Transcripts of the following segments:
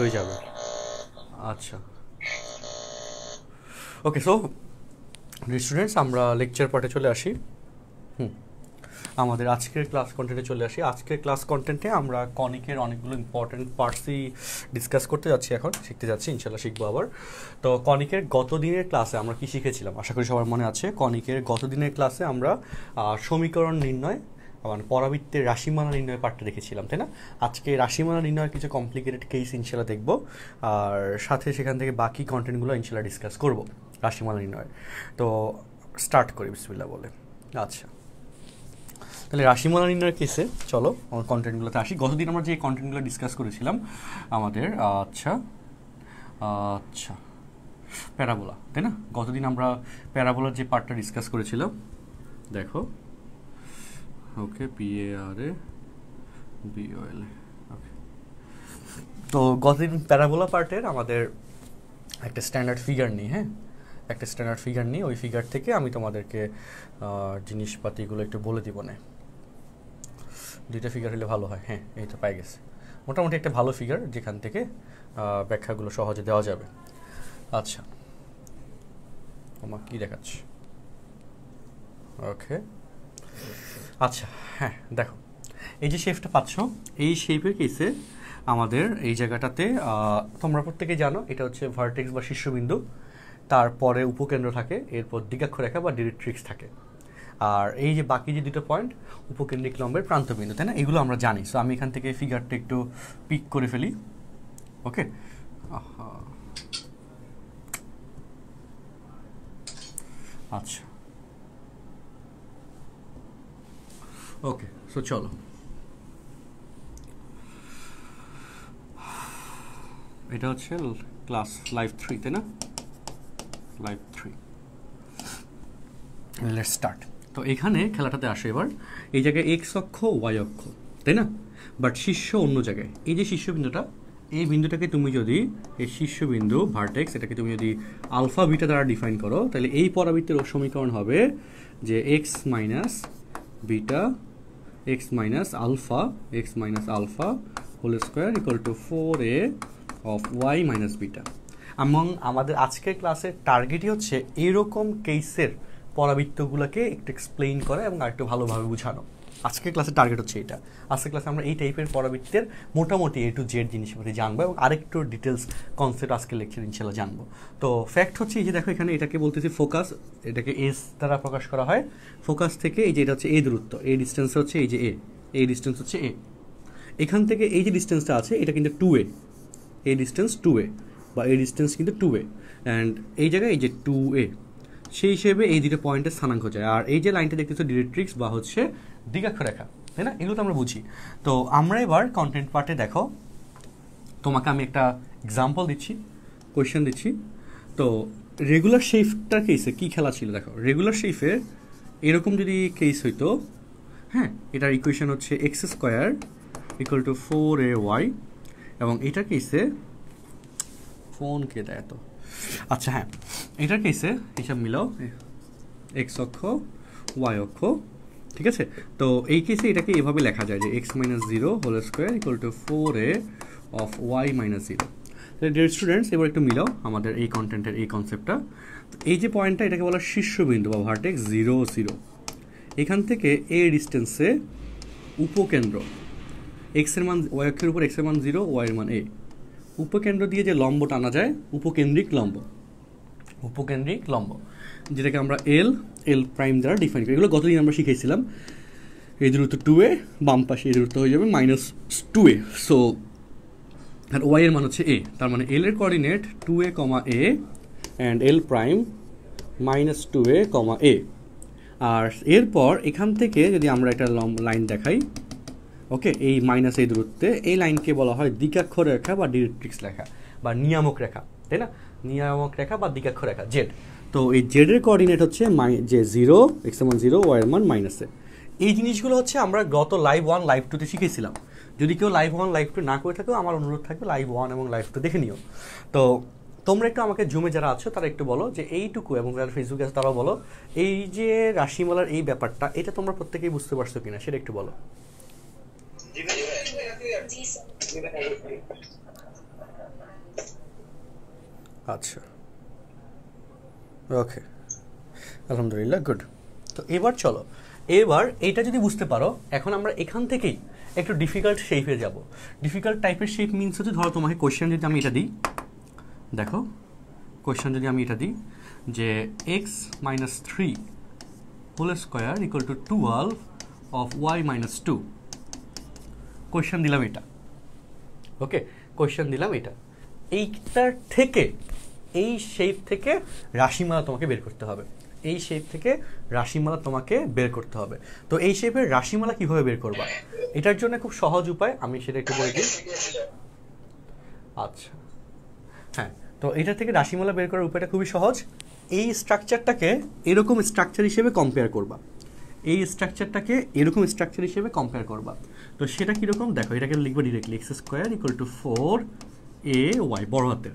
হয়ে যাবে। আচ্ছা, ওকে। সো স্টুডেন্টস, আমরা লেকচার পার্টে চলে আসি। আমাদের আজকের ক্লাস কন্টেন্টে চলে আসি। আজকের ক্লাস কন্টেন্টে আমরা কনিকের অনেকগুলো ইম্পর্টেন্ট পার্টসই ডিসকাস করতে যাচ্ছি, এখন শিখতে যাচ্ছি, ইনশাল্লাহ শিখবো আবার। তো কনিকের গত দিনের ক্লাসে আমরা কি শিখেছিলাম আশা করি সবার মনে আছে। কনিকের গত দিনের ক্লাসে আমরা সমীকরণ নির্ণয়, মানে পরাবৃত্তের রাশিমালা নির্ণয় পার্টটা দেখেছিলাম, তাই না? আজকে রাশিমালা নির্ণয়ের কিছু কমপ্লিকেটেড কেস ইনশাল্লাহ দেখব, আর সাথে সেখান থেকে বাকি কন্টেন্টগুলো ইনশাল্লাহ ডিসকাস করব রাশিমালা নির্ণয়। তো স্টার্ট করি বিসমিল্লাহ বলে। আচ্ছা, তাহলে রাশিমালা নির্ণয়ের কেসে চলো আমার কন্টেন্টগুলোতে আসি। গতদিন আমরা যে কন্টেন্টগুলো ডিসকাস করেছিলাম আমাদের আচ্ছা প্যারাবোলা, তাই না? গতদিন আমরা প্যারাবোলার যে পার্টটা ডিসকাস করেছিলাম, দেখো, ওকে, PARA BOL, ওকে। তো গতদিন প্যারাবোলা পার্টের আমাদের একটা স্ট্যান্ডার্ড ফিগার নিই, হ্যাঁ, একটা স্ট্যান্ডার্ড ফিগার নিই। ওই ফিগার থেকে আমি তোমাদেরকে জিনিসপাতিগুলো একটু বলে দিব না। দুইটা ফিগার হলে ভালো হয়। হ্যাঁ, এই তো পাই গেছে, মোটামুটি একটা ভালো ফিগার যেখান থেকে ব্যাখ্যাগুলো সহজে দেওয়া যাবে। আচ্ছা, আমার কী দেখাচ্ছে? ওকে, আচ্ছা, হ্যাঁ, দেখো, এই যে শেপটা পাচ্ছ, এই শেপের কেসে আমাদের এই জায়গাটাতে তোমরা প্রত্যেকে জানো এটা হচ্ছে ভার্টেক্স বা শীর্ষবিন্দু, তারপরে উপকেন্দ্র থাকে, এরপর দ্বিগাক্ষরেখা বা ডিরেক্ট্রিক্স থাকে, আর এই যে বাকি যে দুটো পয়েন্ট উপকেন্দ্রিক লম্বের প্রান্তবিন্দু, তাই না? এগুলো আমরা জানি। সো আমি এখান থেকে ফিগারটা একটু পিক করে ফেলি। ওকে, আচ্ছা, ওকে। সো চলো, এটা হচ্ছে ক্লাস লাইভ 3, তাই না? Live 3, let's start. তো এখানে খেলাটাতে আসে এবার এই জায়গায় এক্স অক্ষ, ওয়াই অক্ষ, তাই না? বাট শীর্ষ অন্য জায়গায়। এই যে শীর্ষবিন্দুটা, এই বিন্দুটাকে তুমি যদি, এই শীর্ষবিন্দু ভার্টেক্স, এটাকে তুমি যদি আলফা বিটা দ্বারা ডিফাইন করো, তাহলে এই পরাবৃত্তের সমীকরণ হবে যে X minus beta X minus alpha whole square equal to 4a of Y minus beta. এবং আমাদের আজকের ক্লাসের টার্গেটই হচ্ছে এইরকম কেসের পরাবৃত্তগুলোকে একটু এক্সপ্লেইন করা এবং আরেকটু ভালোভাবে বোঝানো। আজকের ক্লাসের টার্গেট হচ্ছে এটা। আজকের ক্লাসে আমরা এই টাইপের পরাবৃত্তের মোটামুটি A to Z জিনিসপাতি জানবো এবং আরেকটু ডিটেলস কনসেপ্ট আজকের লেকচার ইনশাল্লাহ জানবো। তো ফ্যাক্ট হচ্ছে এই যে দেখো, এখানে এটাকে বলতেছি ফোকাস, এটাকে এস দ্বারা প্রকাশ করা হয়। ফোকাস থেকে এই যে এটা হচ্ছে এ দূরত্ব, এই ডিস্টেন্স হচ্ছে এই যে এ, এই ডিস্টেন্স হচ্ছে এ। এখান থেকে এই যে ডিস্টেন্সটা আছে এটা কিন্তু 2a, এই ডিস্টেন্স 2a, বা এই ডিস্টেন্স কিন্তু 2a, অ্যান্ড এই জায়গায় এই যে 2a, সেই হিসেবে এই দুটো পয়েন্টের স্থানাঙ্ক যায়। আর এই যে লাইনটা দেখতেছো ডিরেক্ট্রিক্স বা হচ্ছে দ্বিগাক্ষরেখা, তাই না? এগুলো তো আমরা বুঝি। তো আমরা এবার কন্টেন্ট পার্টে দেখো, তোমাকে আমি একটা এক্সাম্পল দিচ্ছি, কোয়েশ্চেন দিচ্ছি। তো রেগুলার শেপটার কেসে কী খেলা ছিল দেখো। রেগুলার শেপের এরকম যদি কেস হইতো, হ্যাঁ, এটার ইকুয়েশন হচ্ছে x square equal to 4ay, এবং এটার কেসে ফোন কে দেয় তো, আচ্ছা, হ্যাঁ, এটার কেসে হিসাব মিলাও, এক্স অক্ষ ওয়াই অক্ষ, ঠিক আছে? তো এই কেসে এটাকে এভাবে লেখা যায় যে X minus 0 whole square equal to 4a of Y minus 0। Dear students, এবার একটু মিলাও আমাদের এই কন্টেন্টের এই কনসেপ্টটা। এই যে পয়েন্টটা, এটাকে বলা শীর্ষবিন্দু বা ভার্টেক্স 0 0। এখান থেকে এ ডিস্টেন্সে উপকেন্দ্র, এক্সের মান, ওয়াই অক্ষের উপর এক্সের মান 0, ওয়াইয়ের মান a, উপকেন্দ্র দিয়ে যে লম্ব টানা যায় উপকেন্দ্রিক লম্ব, যেটাকে আমরা এল প্রাইম দ্বারা ডিফাইন করি। এগুলো গতদিন আমরা শিখেছিলাম। এই দূরত্ব 2a, বাম পাশে এই দূরত্ব হয়ে যাবে মাইনাস 2a। সো আর ওয়াই এর মান হচ্ছে a, তার মানে এল এর coordinate 2a, a and L prime minus 2a, a। আর এরপর এখান থেকে যদি আমরা একটা লাইন দেখাই, ওকে, এই মাইনাস এই দূরত্বে, এই লাইনকে বলা হয় দ্বিগাক্ষর রেখা বা ডিরেক্ট্রিক্স রেখা বা নিয়ামক রেখা, তাই না? নিয়ামক রেখা বা দ্বিগাক্ষর রেখা জেড। তো এই জেডের কোঅর্ডিনেট হচ্ছে যে 0, এক্সের মান 0, ওয়াইয়ের মান মাইনাসে। এই জিনিসগুলো হচ্ছে আমরা গত লাইভ 1 লাইভ 2তে শিখেছিলাম। যদি কেউ লাইভ 1 লাইভ 2 না করে থাকো, আমার অনুরোধ থাকবে লাইভ 1 এবং লাইভ 2 দেখে নিও। তো তোমরা একটু আমাকে জুমে যারা আছো তারা একটু বলো যে এইটুকু, এবং যারা ফেসবুকে আছে তারাও বলো, এই যে রাশিমালার এই ব্যাপারটা, এটা তোমরা প্রত্যেকেই বুঝতে পারছো কিনা সেটা একটু বলো। আচ্ছা, ওকে, আলহামদুলিল্লাহ, গুড। তো এবার চলো, এবার এটা যদি বুঝতে পারো, এখন আমরা এখান থেকেই একটু ডিফিকাল্ট শেপে যাব। ডিফিকাল্ট টাইপের শেপ মিনস হচ্ছে, ধরো তোমাকে কোয়েশ্চেন যদি আমি এটা দিই, দেখো কোয়েশ্চেন যদি আমি এটা দিই যে X minus 3 whole square equal to 12 of Y minus 2, question দিলাম এটা, ওকে, কোয়েশ্চেন দিলাম এটা। এইটার থেকে, এই শেপ থেকে রাশিমালা তোমাকে বের করতে হবে, এই শেপ থেকে রাশিমালা তোমাকে বের করতে হবে। তো এই শেপের রাশিমালা কিভাবে বের করবা, এটার জন্য খুব সহজ উপায়, আমি সেটা একটু বলে দিই। আচ্ছা, হ্যাঁ, তো এটা থেকে রাশিমালা বের করার উপায়টা খুবই সহজ। এই স্ট্রাকচারটাকে এরকম স্ট্রাকচার হিসেবে কম্পেয়ার করবা, এই স্ট্রাকচারটাকে এরকম স্ট্রাকচার হিসেবে কম্পেয়ার করবা। তো সেটা কীরকম দেখো, এটাকে লিখবো directly, x square equal to 4ay, বড় হাতের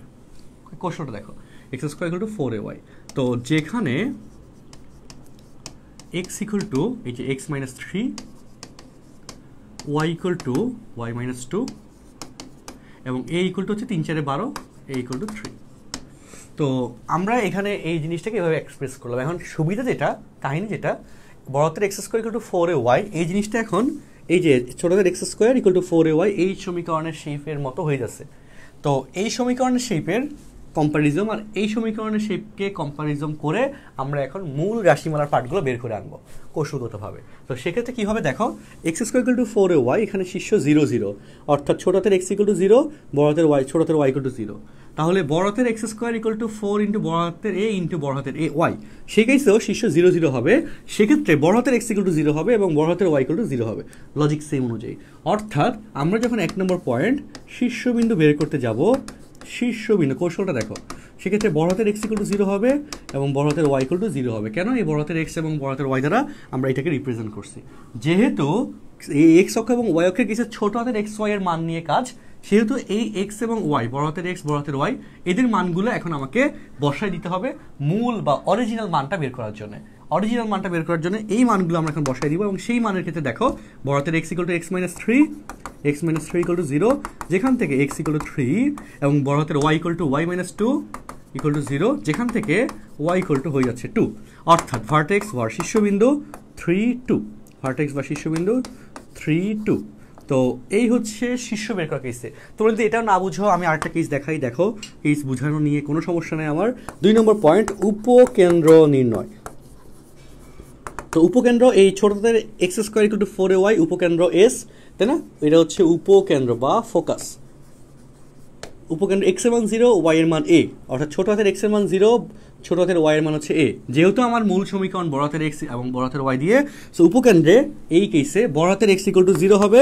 কোশ্চেনটা দেখো, x square equal to 4ay। তো যেখানে এক্স ইকুয়াল টু এই যে X minus 3, Y equal to Y minus 2, এবং এ ইকুয়াল টু হচ্ছে 3 4 12, এ ইকুয়াল টু 3। তো আমরা এখানে এই জিনিসটাকে এভাবে এক্সপ্রেস করলাম। এখন সুবিধা যেটা, কাহিনী যেটা, বড় হাতের x square equal to 4ay, এই জিনিসটা এখন এই যে ছোট হাতের x square equal to 4ay এই সমীকরণের শেপের মতো হয়ে যাচ্ছে। তো এই সমীকরণের শেপের কম্পারিজম আর এই সমীকরণের শেপকে কম্পারিজম করে আমরা এখন মূল রাশিমালার পার্টগুলো বের করে আনবো কৌশলগতভাবে। তো সেক্ষেত্রে কী হবে দেখো, x square equal to 4ay, এখানে শীর্ষ 0 0, অর্থাৎ ছোট হাতের এক্স ইকুয়াল টু 0, বড় হাতের ওয়াই, ছোট হাতের ওয়াই ইকুয়াল টু 0। তাহলে বড় হাতের x square equal two 4 into বড় হাতের এ ইন্টু বড় হাতের এ ওয়াই, সেই কেসেও শীর্ষ 0 0 হবে, সেক্ষেত্রে বড় হাতের এক্স ইকুয়াল টু 0 হবে এবং বড় হাতের ওয়াই ইকুয়াল টু 0 হবে, লজিক সেম অনুযায়ী। অর্থাৎ আমরা যখন 1 নম্বর পয়েন্ট শীর্ষবিন্দু বের করতে যাব, শীর্ষবিন্দু কৌশলটা দেখো, সেক্ষেত্রে বড় হাতের এক্স ইকুয়াল টু 0 হবে এবং বড় হাতের ওয়াই ইকুয়াল টু 0 হবে। কেন? এই বড় হাতের এক্স এবং বড় হাতের ওয়াই দ্বারা আমরা এটাকে রিপ্রেজেন্ট করছি। যেহেতু এই এক্স অক্ষ এবং ওয়াই অক্ষের কিছু ছোট হাতের এক্স ওয়াই এর মান নিয়ে কাজ, সেহেতু এই এক্স এবং ওয়াই, বড় হাতের এক্স বড় হাতের ওয়াই, এদের মানগুলো এখন আমাকে বসায় দিতে হবে মূল বা অরিজিনাল মানটা বের করার জন্য। অরিজিনাল মানটা বের করার জন্য এই মানগুলো আমরা এখন বসাই দিব, এবং সেই মানের ক্ষেত্রে দেখো বড় হাতের x equal to x minus 3, x minus 3 equal to 0, যেখান থেকে এক্স ইকুয়াল টু 3, এবং বড় হাতের Y equal to Y minus 2 equal to 0, যেখান থেকে ওয়াই ইকুয়াল টু হয়ে যাচ্ছে 2, অর্থাৎ ভার্টেক্স বা শীর্ষবিন্দু 3 2, ভার্টেক্স বা শীর্ষবিন্দু 3 2। তো এই হচ্ছে শীর্ষ বের করা কেসে। তোমরা যদি এটাও না বুঝো, আমি আরেকটা কেস দেখাই, দেখো কেস বোঝানো নিয়ে কোনো সমস্যা নেই আমার। 2 নম্বর পয়েন্ট, উপকেন্দ্র নির্ণয়। তো উপকেন্দ্র এই ছোটদের x square equal to 4ay, উপকেন্দ্র এস, তাই না? এটা হচ্ছে উপকেন্দ্র বা ফোকাস। উপকেন্দ্র এক্স এর মান 0, ওয়াই এর মান এ, অর্থাৎ ছোট হাতের এক্স এর মান 0, ছোট হাতের ওয়াই এর মান হচ্ছে এ। যেহেতু আমার মূল সমীকরণ বড় হাতের এক্স এবং বড় হাতের ওয়াই দিয়ে, সো উপকেন্দ্রে এই কেসে বড় হাতের এক্স ইকুয়াল টু 0 হবে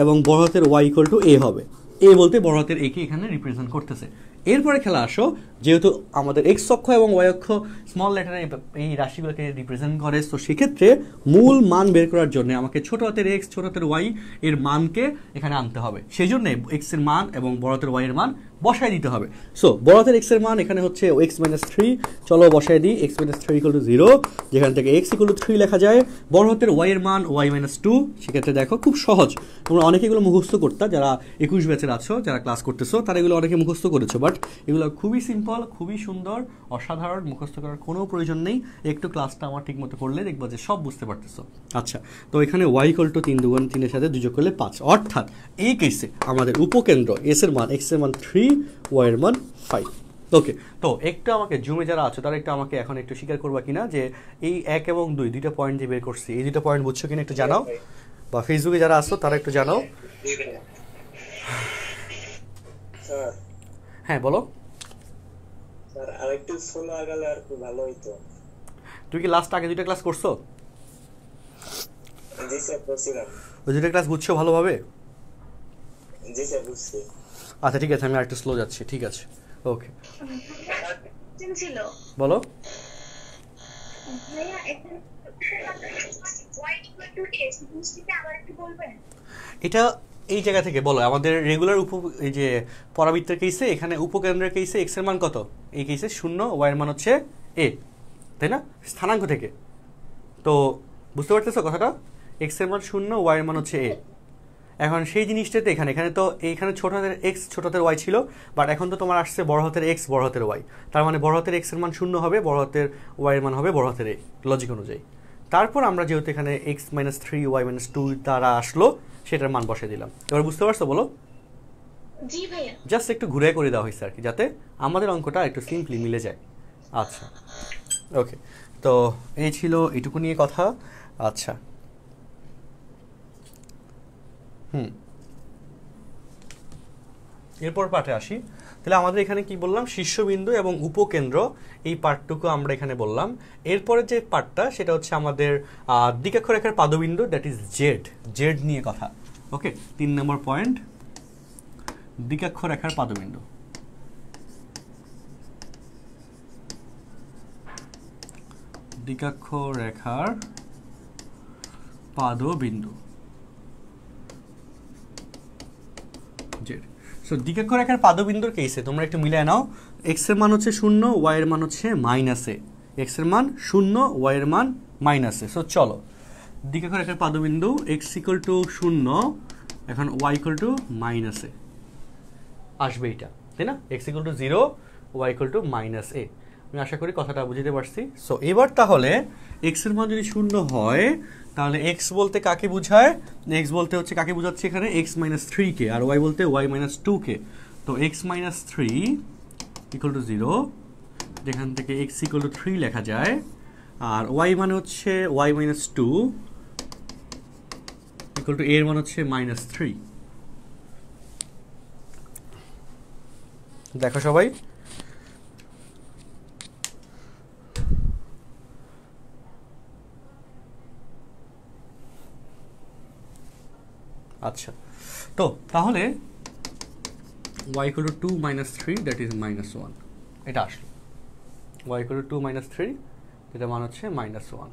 এবং বড় হাতের ওয়াই ইকুয়াল টু এ হবে। এ বলতে বড় হাতের এ কে এখানে রিপ্রেজেন্ট করতেছে। এরপরে খেলা আসো, যেহেতু আমাদের এক্স অক্ষ এবং ওয়াই অক্ষ স্মল লেটারে এই রাশিগুলোকে রিপ্রেজেন্ট করে, তো সেক্ষেত্রে মূল মান বের করার জন্য আমাকে ছোট হাতের এক্স ছোট হাতের ওয়াই এর মানকে এখানে আনতে হবে। সেই জন্য এক্স এর মান এবং বড় হাতের ওয়াই এর মান বসায় দিতে হবে। সো বড় হাতের এক্স এর মান এখানে হচ্ছে এক্স মাইনাস 3, চলো বসায় দিই, এক্স মাইনাস 3 ইকুয়াল টু 0, যেখান থেকে এক্স ইকুয়াল টু 3 লেখা যায়। বড় হাতের ওয়াই এর মান ওয়াই মাইনাস 2, সেক্ষেত্রে দেখো খুব সহজ, তোমরা অনেকে এগুলো মুখস্থ করতা, যারা 21 ব্যাচের আছো, যারা ক্লাস করতেছো, তারা এগুলো অনেকে মুখস্থ করেছো, বাট এগুলো খুবই সিম্পল, খুবই সুন্দর, অসাধারণ, মুখস্থ করার কোনো প্রয়োজন নেই। একটু ক্লাসটা আমার ঠিক মতো করলে দেখবো যে সব বুঝতে পারতেছো। আচ্ছা, তো এখানে ওয়াই ইকুয়াল টু 3 2 3 এর সাথে 2 যোগ করলে 5, অর্থাৎ এই কেসে আমাদের উপকেন্দ্র এস এর মান, এক্স এর মান 3, ওয়াই এর মান 5। ওকে, তো একটু আমাকে জুমে যারা আছো তারা একটু আমাকে এখন একটু স্বীকার করবা কিনা যে এই 1 এবং 2 দুইটা পয়েন্ট যে বের করছি, এই দুটো পয়েন্ট বুঝছো কিনা একটু জানাও, বা ফেসবুকে যারা আছো তারা একটু জানাও। হ্যাঁ বলো স্যার, আরেকটু স্লো আগালে আর কি ভালো হইতো। তুই কি লাস্ট আগে দুইটা ক্লাস করছো? জি স্যার, করছিলাম। ওই দুইটা ক্লাস বুঝছো ভালোভাবে? জি স্যার, বুঝছি। আচ্ছা ঠিক আছে, আমি আরেকটু স্লো যাচ্ছি, ঠিক আছে, ওকে। ছিল বলো। ভাইয়া এখানে হোয়াইট ইকুয়াল টু এস জিনিসটা আবার একটু বলবেন? এটা এই জায়গা থেকে বলো, আমাদের রেগুলার এই যে পরাবৃত্তের কেসে, এখানে উপকেন্দ্রের কেসে এক্স এর মান কত? এই কেসে 0, ওয়াই এর মান হচ্ছে এ, তাই না? স্থানাঙ্ক থেকে। তো বুঝতে পারতেছো কথাটা? এক্স এর মান 0, ওয়াই এর মান হচ্ছে এ, এখন সেই জিনিসটাতে এখানে এখানে তো এইখানে ছোট হাতের এক্স ছোট হাতের ওয়াই ছিল, বাট এখন তো তোমার আসছে বড় হাতের এক্স বড় হাতের ওয়াই, তার মানে বড় হাতের এক্সের মান 0 হবে, বড় হাতের ওয়াই এর মান হবে বড় হাতের এ, লজিক অনুযায়ী। তারপর আমরা যেহেতু এখানে এক্স মাইনাস 3 ওয়াই মাইনাস 2 দ্বারা আসলো, সেটার মান বসিয়ে দিলাম। এবার বুঝতে পারছো বলো? জি ভাইয়া। জাস্ট একটু ঘুরে করে দেওয়া হয়েছে আর কি, যাতে আমাদের অঙ্কটা একটু সিম্পলি মিলে যায়। আচ্ছা, ওকে, তো এই ছিল এটুকু নিয়ে কথা। আচ্ছা, এরপর পার্টে আসি। তাহলে আমাদের এখানে কি বললাম, শীর্ষবিন্দু এবং উপকেন্দ্র, এই পার্টটুকু আমরা এখানে বললাম। এরপরে যে পার্টটা সেটা হচ্ছে আমাদের দ্বিকাক্ষরেখার পাদবিন্দু, দ্যাট ইজ জেড, জেড নিয়ে কথা। ওকে, 3 নম্বর পয়েন্ট, দ্বিকাক্ষরেখার পাদবিন্দু। দ্বিকাক্ষরেখার পাদবিন্দু জেড। সো দ্বিকাক্ষরেখার পাদবিন্দুর কেসে তোমরা একটু মিলিয়ে নাও, এক্স এর মান হচ্ছে 0, ওয়াই এর মান হচ্ছে মাইনাসে, এক্স এর মান 0, ওয়াই এর মান মাইনাসে। সো চলো, দ্বিকাক্ষরেখার পাদবিন্দু এক্স ইকুয়াল টু 0, এখন ওয়াই ইকুয়াল টু মাইনাসে আসবে এটা, তাই না? X equal to 0, y equal to minus a. আমি আশা করি কথাটা বুঝতে পারছি। সো এবার তাহলে এক্স এর মান যদি 0 হয়, তাহলে এক্স বলতে কাকে বোঝায়? এক্স বলতে হচ্ছে কাকে বোঝাচ্ছে এখানে, এক্স মাইনাস 3 কে, আর ওয়াই বলতে ওয়াই মাইনাস 2 কে। তো এক্স মাইনাস 3 ইকুয়াল টু 0, যেখান থেকে এক্স ইকুয়াল টু 3 লেখা যায়, আর ওয়াই মানে হচ্ছে ওয়াই মাইনাস 2 ইকুয়াল টু এর মান হচ্ছে মাইনাস 3। দেখো সবাই, আচ্ছা, তো তাহলে y equal to 2 minus 3, that is minus 1, এটা আসলো। y equal to 2 minus 3, এটা মান হচ্ছে minus 1।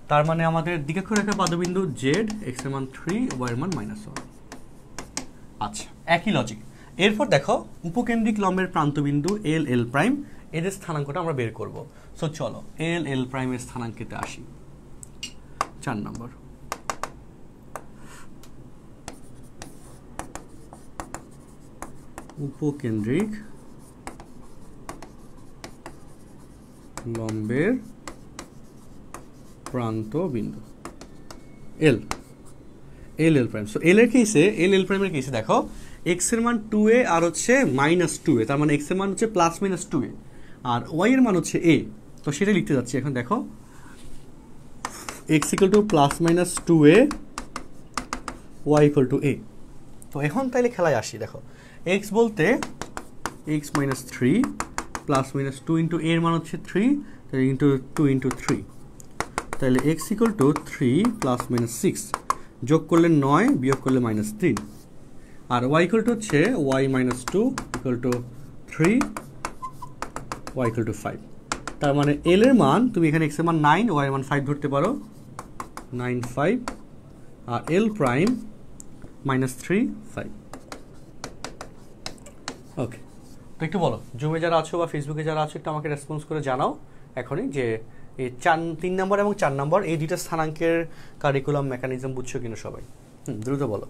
তার মানে আমাদের দ্বিকাক্ষরেখার পাদবিন্দু z, x এর মান 3, y এর মান minus 1। আচ্ছা, একই লজিক। এরপর দেখো, উপকেন্দ্রিক লম্বের প্রান্তবিন্দু l l প্রাইম, এদের স্থানাঙ্কটা আমরা বের করব। সো চলো l l প্রাইমের স্থানাঙ্কেতে আসি। 4 নম্বর, উপকেন্দ্রিক লম্বের প্রান্তবিন্দু এল, এল এল প্রাইম। সো এল এর কেসে, এল এল প্রাইমের কেসে দেখো, এক্স এর মান 2a আর হচ্ছে মাইনাস 2a, তার মানে এক্স এর মান হচ্ছে প্লাস মাইনাস 2a, আর ওয়াই এর মান হচ্ছে a। তো সেটা লিখতে যাচ্ছি এখন। দেখো, X equal to plus minus 2a, Y equal to a। তো এখন তাইলে খেলায় আসি। দেখো, x বলতে x minus 3 plus minus 2 into এর মান হচ্ছে 3, তাহলে ইন্টু 2 ইন্টু 3, তাহলে x equal to 3 plus minus 6, যোগ করলে 9, বিয়োগ করলে মাইনাস 3, আর y ইকুয়াল টু হচ্ছে y minus 2 equal to 3, y equal to 5। তার মানে l এর মান, তুমি এখানে x এর মান 9, y এর মান 5 ধরতে পারো, 9 5, আর l প্রাইম মাইনাস 3 5। ওকে, তো একটু বলো, জুমে যারা আছো বা ফেসবুকে যারা আছো, একটু আমাকে রেসপন্স করে জানাও এখনই যে এই 3 নম্বর এবং 4 নম্বর এই দুইটা স্থানাঙ্কের কারিকুলাম মেকানিজম বুঝছো কিনা সবাই? দ্রুত বলো।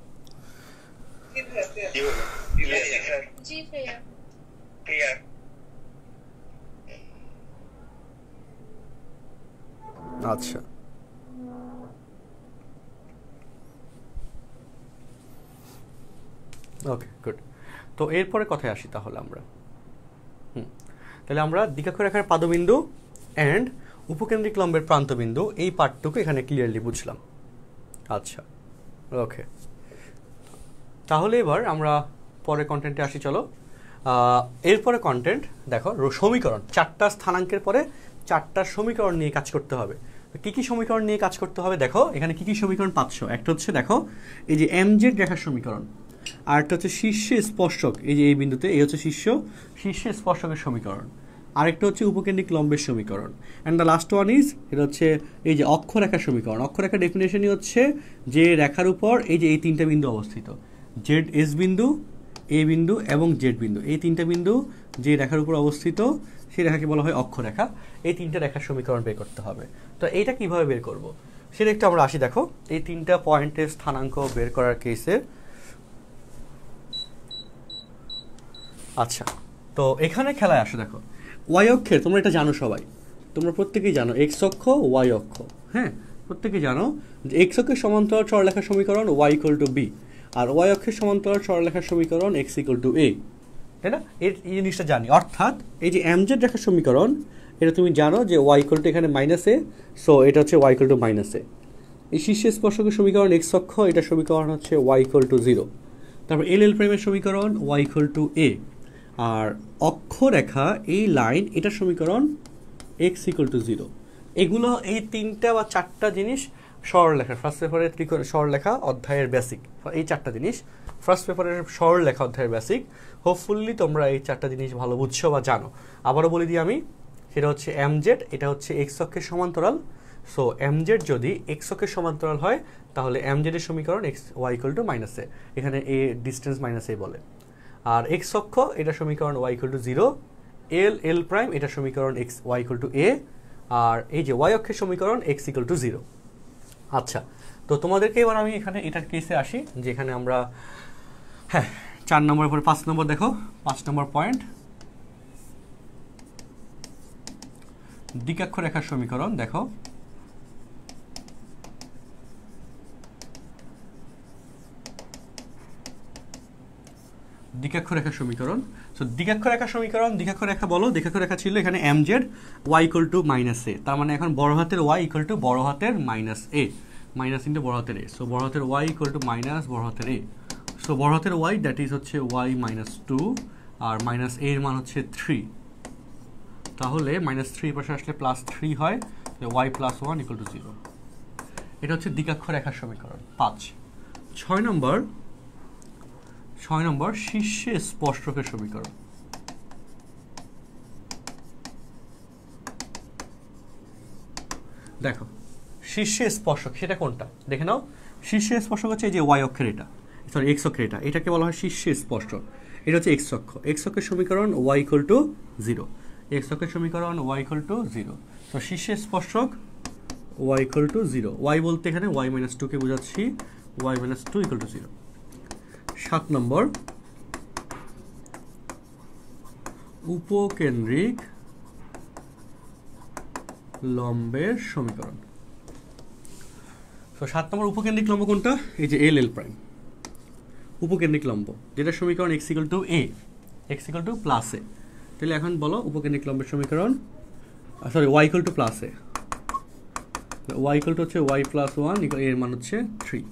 জি ভাইয়া। আচ্ছা, ওকে, গুড। তো এরপরে কথায় আসি তাহলে আমরা। তাহলে আমরা দ্বিকাক্ষরেখার পাদবিন্দু অ্যান্ড উপকেন্দ্রিক লম্বের প্রান্তবিন্দু এই পার্টটুকু এখানে ক্লিয়ারলি বুঝলাম। আচ্ছা, ওকে, তাহলে এবার আমরা পরে কন্টেন্টে আসি। চলো, এরপরে কন্টেন্ট দেখো, সমীকরণ 4টা স্থানাঙ্কের পরে 4টা সমীকরণ নিয়ে কাজ করতে হবে। কি কি সমীকরণ নিয়ে কাজ করতে হবে? দেখো এখানে কি কি সমীকরণ পাচ্ছ। একটা হচ্ছে দেখো, এই যে mz রেখার সমীকরণ, আর একটা হচ্ছে শীর্ষে স্পর্শক, এই যে এই বিন্দুতে, এই হচ্ছে শীর্ষে স্পর্শকের সমীকরণ, আরেকটা হচ্ছে উপকেন্দ্রিক লম্বের সমীকরণ, and the last one is, এটা হচ্ছে এই যে অক্ষরেখার সমীকরণ। অক্ষরেখার ডেফিনেশনই হচ্ছে যে রেখার উপর এই যে এই 3টা বিন্দু অবস্থিত, জেড এস বিন্দু, এ বিন্দু এবং জেড বিন্দু, এই 3টা বিন্দু যে রেখার উপর অবস্থিত সেই রেখাকে বলা হয় অক্ষরেখা। এই 3টা রেখার সমীকরণ বের করতে হবে। তো এইটা কিভাবে বের করব? সেটা একটু আমরা আসি। দেখো এই 3টা পয়েন্টের স্থানাঙ্ক বের করার কেসে। আচ্ছা, তো এখানে খেলায় আসো। দেখো ওয়াই অক্ষের, তোমরা এটা জানো সবাই, তোমরা প্রত্যেকেই জানো এক্স অক্ষ ওয়াই অক্ষ। হ্যাঁ, প্রত্যেকেই জানো যে এক্স অক্ষের সমান্তরাল সরলরেখার সমীকরণ ওয়াই ইকুয়াল টু বি, আর ওয়াই অক্ষের সমান্তরাল সরলরেখার সমীকরণ এক্স ইকুয়াল টু এ, তাই না? এই জিনিসটা জানি। অর্থাৎ এই যে এমজেড রেখার সমীকরণ, এটা তুমি জানো যে ওয়াই ইকুয়াল টু এখানে মাইনাস এ, সো এটা হচ্ছে ওয়াই ইকুয়াল টু মাইনাস এ। এই শীর্ষে স্পর্শকের সমীকরণ এক্স অক্ষ, এটা সমীকরণ হচ্ছে ওয়াই ইকুয়াল টু 0। তারপর এল প্রাইমের সমীকরণ ওয়াই ইকুয়াল টু এ, আর অক্ষরেখা এই লাইন, এটার সমীকরণ এক্স ইকুয়াল টু 0। এগুলো এই 3টা বা 4টা জিনিস সরলরেখা, ফার্স্ট পেপারের সরলরেখা অধ্যায়ের বেসিক। এই 4টা জিনিস ফার্স্ট পেপারের সরলরেখা অধ্যায়ের বেসিক। হোপফুলি তোমরা এই 4টা জিনিস ভালো বুঝছো বা জানো। আবারও বলে দিই আমি, সেটা হচ্ছে এমজেড, এটা হচ্ছে এক্স অক্ষের সমান্তরাল। সো এমজেড যদি এক্স অক্ষের সমান্তরাল হয়, তাহলে এমজেডের সমীকরণ x Y equal to minus a, এখানে এ ডিস্টেন্স মাইনাস এ বলে। আর এক্স অক্ষ, এটা সমীকরণ Y equal to 0। L prime, এটা সমীকরণ x Y equal to A. আর এই যে ওয়াই অক্ষের সমীকরণ এক্স ইকুয়াল টু 0। আচ্ছা, তো তোমাদেরকে এবার আমি এখানে এটার কেসে আসি, যেখানে আমরা 4 নম্বরের পরে 5 নম্বর। দেখো 5 নম্বর পয়েন্ট, দ্বিকাক্ষ রেখার সমীকরণ। দেখো দ্বিকাক্ষ রেখার সমীকরণ। সো দ্বিকাক্ষ রেখার সমীকরণ, দ্বিকাক্ষ রেখা বলো, দ্বিকাক্ষ রেখা ছিল এখানে MZ y equal to minus a, তার মানে এখন বড় হাতের ওয়াই ইকুয়াল টু বড় হাতের মাইনাস এ, মাইনাস ইন্টু বড় হাতের এ। সো বড় হাতের ওয়াই ইকুয়াল টু মাইনাস বড় হাতের এ। সো বড় হাতের ওয়াই দ্যাট ইজ হচ্ছে ওয়াই মাইনাস 2, আর মাইনাস এর মান হচ্ছে 3। তাহলে মাইনাস 3 পাশে আসলে প্লাস 3 হয়, ওয়াই প্লাস 1 ইকুয়াল টু 0। এটা হচ্ছে দ্বিকাক্ষ রেখার সমীকরণ 5। 6 নম্বর শীর্ষে স্পর্শকের সমীকরণ। দেখো শীর্ষে স্পর্শক সেটা কোনটা দেখে নাও। শীর্ষে স্পর্শক হচ্ছে এই যে ওয়াই অক্ষের, এটা সরি এক্স অক্ষের, এটাকে বলা হয় শীর্ষে স্পর্শক। এটা হচ্ছে এক্স অক্ষ, এক্স অক্ষের সমীকরণ ওয়াই ইকুয়াল টু 0, এক্স অক্ষের সমীকরণ ওয়াই ইকুয়াল টু 0। তো শীর্ষে স্পর্শক ওয়াই ইকুয়াল টু 0, ওয়াই বলতে এখানে ওয়াই মাইনাস 2 কে বোঝাচ্ছি, ওয়াই মাইনাস 2 ইকুয়াল টু 0। 7 নম্বর উপকেন্দ্রিক লম্বের সমীকরণ। তো 7 নম্বর উপকেন্দ্রিক লম্ব কোনটা? এই যে এল প্রাইম, উপকেন্দ্রিক লম্ব, যেটা সমীকরণ x equal to a, x equal to plus a. তাহলে এখন বলো উপকেন্দ্রিক লম্বের সমীকরণ, sorry y equal to plus a, y equal to হচ্ছে ওয়াই প্লাস 1, এর মান হচ্ছে 3।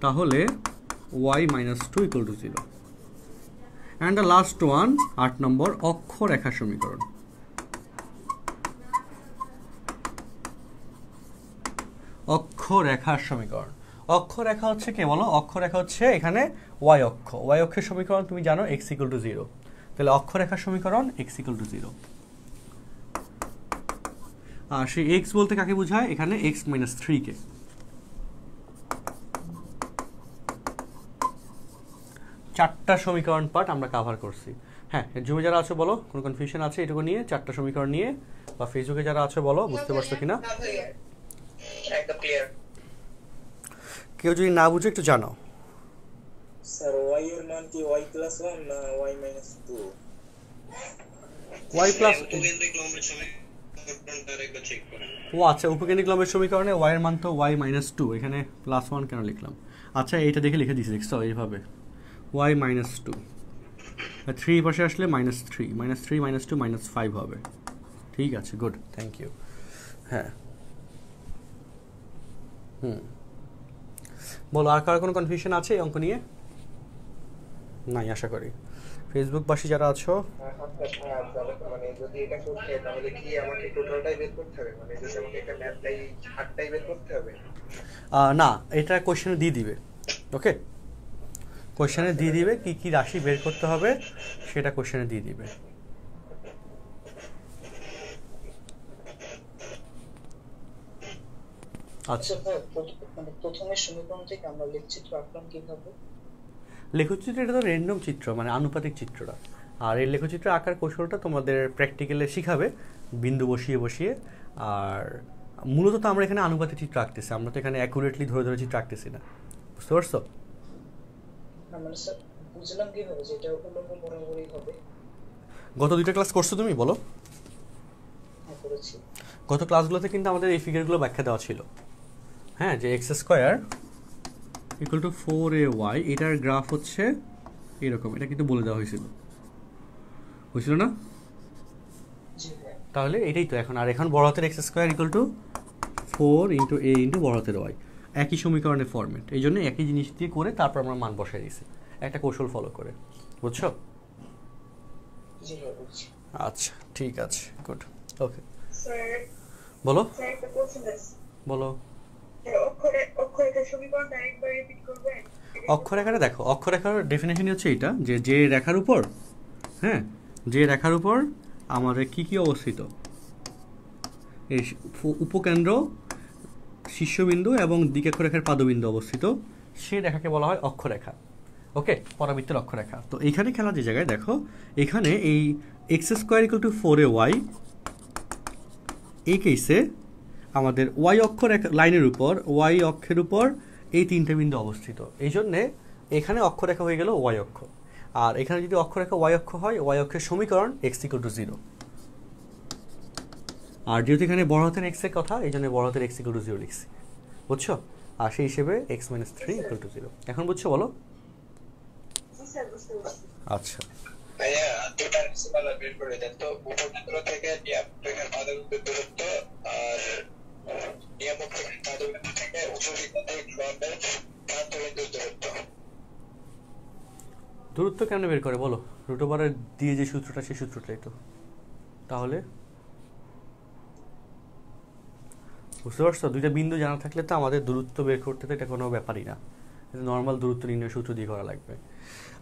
তাহলে y minus 2 equal to 0। And the last one 8 নম্বর অক্ষরেখার সমীকরণ। অক্ষরেখার সমীকরণ, অক্ষরেখা হচ্ছে কে বলো? অক্ষরেখা হচ্ছে এখানে ওয়াই অক্ষ, ওয়াই অক্ষের সমীকরণ তুমি জানো এক্স ইকুয়াল টু 0। তাহলে অক্ষরেখার সমীকরণ এক্স ইকুয়াল টু 0। আর সেই এক্স বলতে কাকে বোঝায়? এখানে এক্স মাইনাস 3 কে। চারটা সমীকরণ পার্ট আমরা কভার করছি। হ্যাঁ, জুমে যারা আছো বলো কোনো কনফিউশন আছে এটুকু নিয়ে, চারটা সমীকরণ নিয়ে? বা ফেসবুকে যারা আছো বলো বুঝতে পারছো কিনা। একদম ক্লিয়ার। কেউ যদি না বুঝে একটু জানাও। স্যার ওয়াই এর মান কি ওয়াই প্লাস 1 না ওয়াই মাইনাস 2? ওয়াই প্লাস, উপকেন্দ্রিক লম্বের সমীকরণটা একবার চেক করুন। ও আচ্ছা, উপকেন্দ্রিক লম্বের সমীকরণে ওয়াই এর মান তো ওয়াই মাইনাস 2, এখানে প্লাস 1 কেন লিখলাম? আচ্ছা এইটা দেখে লিখে দিয়েছি, দেখছো এইভাবে ওয়াই মাইনাস 2, 3 পাশে আসলে মাইনাস 3, মাইনাস 3 মাইনাস 2 মাইনাস 5 হবে। ঠিক আছে, গুড, থ্যাংক ইউ। হ্যাঁ বলো, আর কার কোনো কনফিউশন আছে এই অঙ্ক নিয়ে? নাই আশা করি। ফেসবুকবাসী যারা আছো, মানে যদি এটা করতে তাহলে কি আমাকে টোটালটাই বের করতে হবে? মানে যদি আমাকে একটা ম্যাথটাই 8টাই বের করতে হবে? না, এটা কোশ্চেনে দিয়ে দিবে। ওকে, কোশ্চেনে দিয়ে দিবে কি কি রাশি বের করতে হবে, সেটা কোশ্চেনে দিয়ে দিবে। আচ্ছা, প্রথমে সমীকরণ থেকে আমরা লেখচিত্র আঁকলাম কিভাবে? লেখচিত্র এটা তো র্যান্ডম চিত্র, মানে আনুপাতিক চিত্রটা। আর এই লেখচিত্র আঁকার কৌশলটা তোমাদের প্র্যাকটিক্যালে শিখাবে বিন্দু বসিয়ে বসিয়ে। আর মূলত তো আমরা এখানে আনুপাতিক চিত্র আঁকতেছি, আমরা তো এখানে অ্যাকুরেটলি ধরে ধরে চিত্র আঁকতেছি না, বুঝতে পারছো? মানে স্যার বুঝলাম কিভাবে যে এটা উল্লম্ব বরাবরই হবে। গত 2টা ক্লাস করছো তুমি, বলো? হ্যাঁ করেছি। গত ক্লাসগুলোতে কিন্তু আমাদের এই ফিগারগুলো ব্যাখ্যা দেওয়া ছিল, হ্যাঁ, যে x square equal to 4ay, এটার গ্রাফ হচ্ছে এরকম, এটা কিন্তু বলে দেওয়া হয়েছিল না? জি হ্যাঁ। তাহলে এটাই তো এখন, আর এখন বড় হাতের x square equal two 4 into এ ইন্টু বড় হাতের ওয়াই, একই সমীকরণের ফরম্যাট, এই জন্য একই জিনিস দিয়ে করে তারপর আমরা মান বসাই দিয়েছি একটা কৌশল ফলো করে, বুঝছো? জি হ্যাঁ বুঝছি। আচ্ছা ঠিক আছে, গুড, ওকে। স্যার বলো স্যার একটা কোশ্চেন আছে। বলো। অক্ষরেখার সমীকরণটা আরেকবার রিপিট করবেন? অক্ষরেখাটা দেখো, অক্ষরেখার ডেফিনেশনই হচ্ছে এটা, যে রেখার উপর, হ্যাঁ, যে রেখার উপর আমাদের কি কি অবস্থিত, এই উপকেন্দ্র, শীর্ষবিন্দু এবং দিকাক্ষরেখার পাদবিন্দু অবস্থিত, সে রেখাকে বলা হয় অক্ষরেখা। ওকে, পরাবৃত্তের অক্ষরেখা। তো এইখানে খেলা যে জায়গায় দেখো, এখানে এই x square equal to 4ay, এই কেসে আমাদের ওয়াই অক্ষ লাইনের উপর, ওয়াই অক্ষের উপর এই 3টে বিন্দু অবস্থিত, এই জন্যে এখানে অক্ষরেখা হয়ে গেল ওয়াই অক্ষ, আর এখানে যদি অক্ষরেখা ওয়াই অক্ষ হয়, ওয়াই অক্ষের সমীকরণ এক্স ইকুয়াল টু 0, আর যেহেতু এখানে বড় হাতের এক্স এর কথা, এই জন্য বড় হাতের এক্স ইকুয়াল টু 0 লিখছি, বুঝছো? আর সেই হিসেবে এক্স মাইনাস 3 ইকুয়াল টু 0। এখন বুঝছো, বলো? জি স্যার বুঝতে পারছি। আচ্ছা, ভাইয়া দুটা রাশিমালা বের করে দেন তো, উপকেন্দ্র থেকে নিয়ামকের পাদবিন্দুর দূরত্ব আর নিয়ামকের পাদবিন্দু থেকে উচ্চবিন্দু গ্রহের প্রান্তবিন্দুর দূরত্ব। দূরত্ব কেন বের করে বলো? রুট ওভার দিয়ে যে সূত্রটা, সেই সূত্রটাই তো। তাহলে বুঝতে পারছো, 2টা বিন্দু জানা থাকলে তো আমাদের দূরত্ব বের করতে তো এটা কোনো ব্যাপারই না, নর্মাল দূরত্ব নির্ণয় সূত্র দিয়ে করা লাগবে।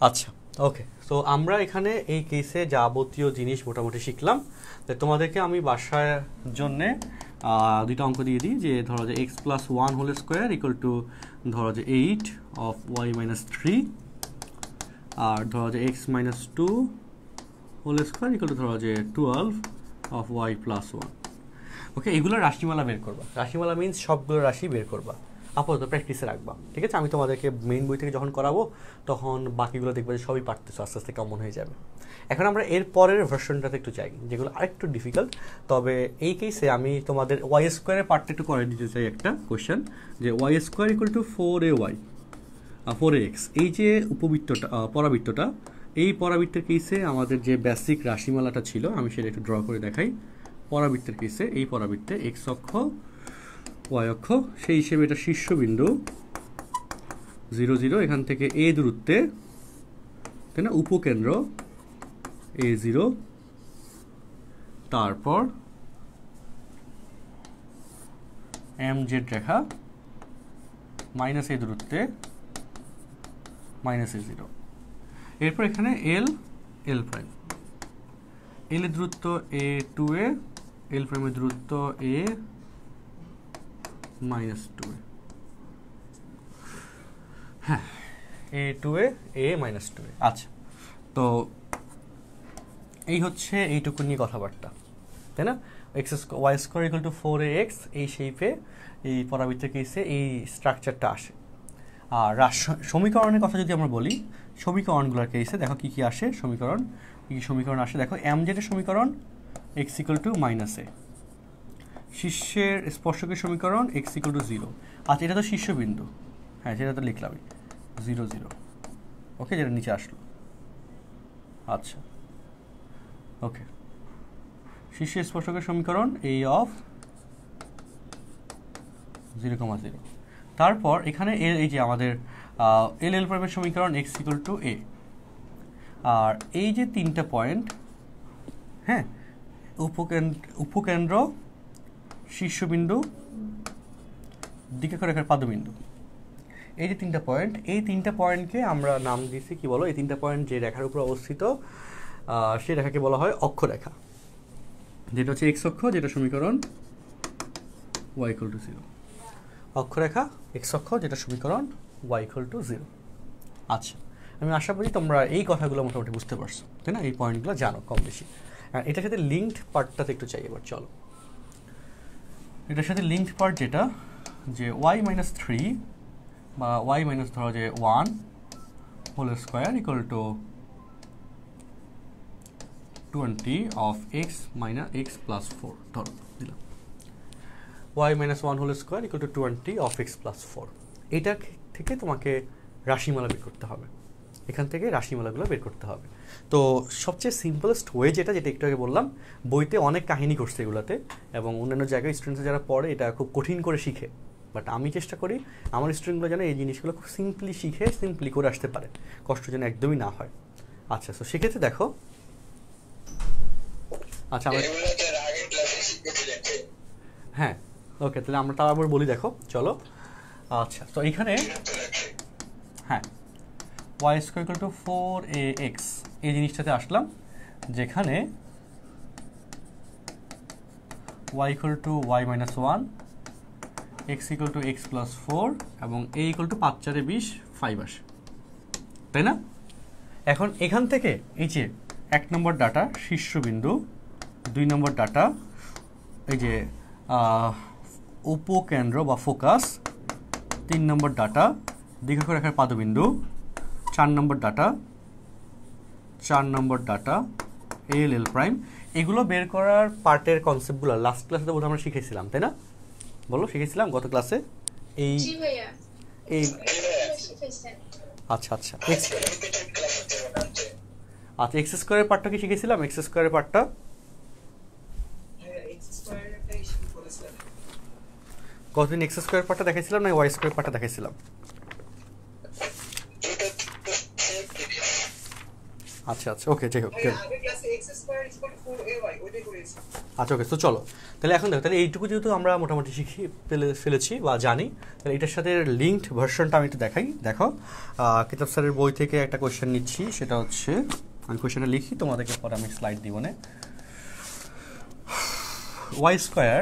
আচ্ছা ওকে, তো আমরা এখানে এই কেসে যাবতীয় জিনিস মোটামুটি শিখলাম। তো তোমাদেরকে আমি বাসার জন্যে 2টা অঙ্ক দিয়ে দিই, যে ধরো যে X plus 1 whole square equal to ধরো যে 8 অফ ওয়াই মাইনাস 3, আর ধরো যে X minus 2 whole square equal to ধরো যে 12 অফ ওয়াই প্লাস 1। ওকে, এগুলো রাশিমালা বের করবা, রাশিমালা মিনস সবগুলো রাশি বের করবা, আপাতত প্র্যাকটিসে রাখবা, ঠিক আছে? আমি তোমাদেরকে মেইন বই থেকে যখন করাবো তখন বাকিগুলো দেখবে যে সবই পারতেছো, আস্তে আস্তে কমন হয়ে যাবে। এখন আমরা এর পরের ভার্সনটাতে একটু চাই, যেগুলো আরেকটু ডিফিকাল্ট, তবে এই কেসে আমি তোমাদের ওয়াই স্কোয়ারের পার্টটা একটু করে দিতে চাই একটা কোয়েশ্চেন, যে Y square equal to 4ay 4ax, এই যে উপবৃত্তটা, পরাবৃত্তটা, এই পরাবৃত্তের কেসে আমাদের যে বেসিক রাশিমালাটা ছিল, আমি সেটা একটু ড্র করে দেখাই। পরাবৃত্তের কেসে এই পরাবৃত্তে এক্স অক্ষ ওয়াই অক্ষ, সেই হিসেবে এটা শীর্ষবিন্দু 0 0, এখান থেকে এ দূরত্বে, তাই না, উপকেন্দ্র A0, তারপর MZ রেখা মাইনাস এ দূরত্বে মাইনাস A0, এরপর এখানে L প্রাইম, এল এর দূরত্ব A2A, L প্রাইমের দূরত্ব A মাইনাস 2A, হ্যাঁ, A2A A মাইনাস 2A। আচ্ছা, তো এই হচ্ছে এইটুকু নিয়ে কথাবার্তা, তাই না? X Y square equal to 4ax, এই শেপে এই পরাবৃত্তের কেসে এই স্ট্রাকচারটা আসে। আর সমীকরণের কথা যদি আমরা বলি, সমীকরণগুলোর কেসে দেখো কী কী আসে সমীকরণ, কী কী সমীকরণ আসে দেখো। এমজেডের সমীকরণ এক্স ইকুয়াল টু মাইনাস এ, শীর্ষের স্পর্শকের সমীকরণ এক্স ইকুয়াল টু 0। আচ্ছা, এটা তো শীর্ষবিন্দু, হ্যাঁ সেটা তো লিখলামই 0 0, ওকে, যেটা নিচে আসলো। আচ্ছা ওকে, শীর্ষের স্পর্শকের সমীকরণ এ অফ 0,0। তারপর এখানে এই যে আমাদের এল প্রাইমের সমীকরণ এক্স ইকুয়াল টু এ, আর এই যে 3টা পয়েন্ট, হ্যাঁ, উপকেন্দ্র, শীর্ষবিন্দু, দিকাক্ষরেখার পাদবিন্দু, এই যে 3টা পয়েন্ট, এই 3টা পয়েন্টকে আমরা নাম দিয়েছি কি বলো? এই 3টা পয়েন্ট যে রেখার উপর অবস্থিত, সেই রেখাকে বলা হয় অক্ষরেখা, যেটা হচ্ছে এক্স অক্ষ, যেটা সমীকরণ ওয়াই ইকুয়াল টু 0, অক্ষরেখা এক্স অক্ষ, যেটা সমীকরণ ওয়াই ইকুয়াল টু 0। আচ্ছা, আমি আশা করি তোমরা এই কথাগুলো মোটামুটি বুঝতে পারছো, তাই না? এই পয়েন্টগুলো জানো কম বেশি। এটার সাথে লিঙ্কড পার্টটাতে একটু চাই এবার, চলো। এটার সাথে লিঙ্কড পার্ট যেটা যে ওয়াই মাইনাস 3 বা ওয়াই মাইনাস ধরো যে 1 whole square equal to 20 of X minus X plus 4 ধরো দিলাম Y minus 1 whole square equal to 20 of X plus 4। এটা থেকে তোমাকে রাশিমালা বের করতে হবে, এখান থেকে রাশিমালাগুলো বের করতে হবে। তো সবচেয়ে সিম্পলেস্ট ওয়ে যেটা একটু আগে বললাম, বইতে অনেক কাহিনী করছে এগুলাতে, এবং অন্যান্য জায়গায় স্টুডেন্টস যারা পড়ে এটা খুব কঠিন করে শিখে, বাট আমি চেষ্টা করি আমার স্টুডেন্টগুলো যেন এই জিনিসগুলো খুব সিম্পলি শিখে সিম্পলি করে আসতে পারে, কষ্ট যেন একদমই না হয়। আচ্ছা, তো সেক্ষেত্রে দেখো, আচ্ছা আমরা হ্যাঁ ওকে, তাহলে আমরা তাও আবার বলি, দেখো চলো। আচ্ছা, তো এইখানে হ্যাঁ Y square equal to 4ax এই জিনিসটাতে আসলাম, যেখানে Y equal to Y minus 1, X equal to X plus 4 এবং এ ইকুয়াল টু 5 4 20 5 আসে, তাই না? এখন এখান থেকে এই যে 1 নম্বর ডাটা শীর্ষবিন্দু, 2 নম্বর ডাটা এই যে উপকেন্দ্র বা ফোকাস, 3 নম্বর ডাটা দীর্ঘরেখার পাদবিন্দু, 4 নম্বর ডাটা এল এল প্রাইম, এগুলো বের করার পার্টের কনসেপ্টগুলো লাস্ট ক্লাসে তো আমরা শিখেছিলাম, তাই না? বলো, শিখেছিলাম গত ক্লাসে এই এই আচ্ছা আচ্ছা আচ্ছা এক্স স্কোয়ারের পার্টটা কি শিখেছিলাম? এক্স স্কোয়ারের পার্টটা কতদিন এক্স স্কোয়ার পার্টটা দেখেছিলাম না ওয়াই স্কোয়ার পার্টটা দেখেছিলাম? আচ্ছা আচ্ছা ওকে, যাই হোক, আচ্ছা ওকে। তো চলো তাহলে এখন দেখো, তাহলে এইটুকু যেহেতু আমরা মোটামুটি শিখে ফেলেছি বা জানি, তাহলে এটার সাথে লিঙ্কড ভার্সনটা আমি একটু দেখাই। দেখো, কিতাব স্যারের বই থেকে একটা কোয়েশ্চেন নিচ্ছি, সেটা হচ্ছে, আমি কোয়েশ্চেনটা লিখি, তোমাদেরকে পরে আমি স্লাইড দিব না। Y square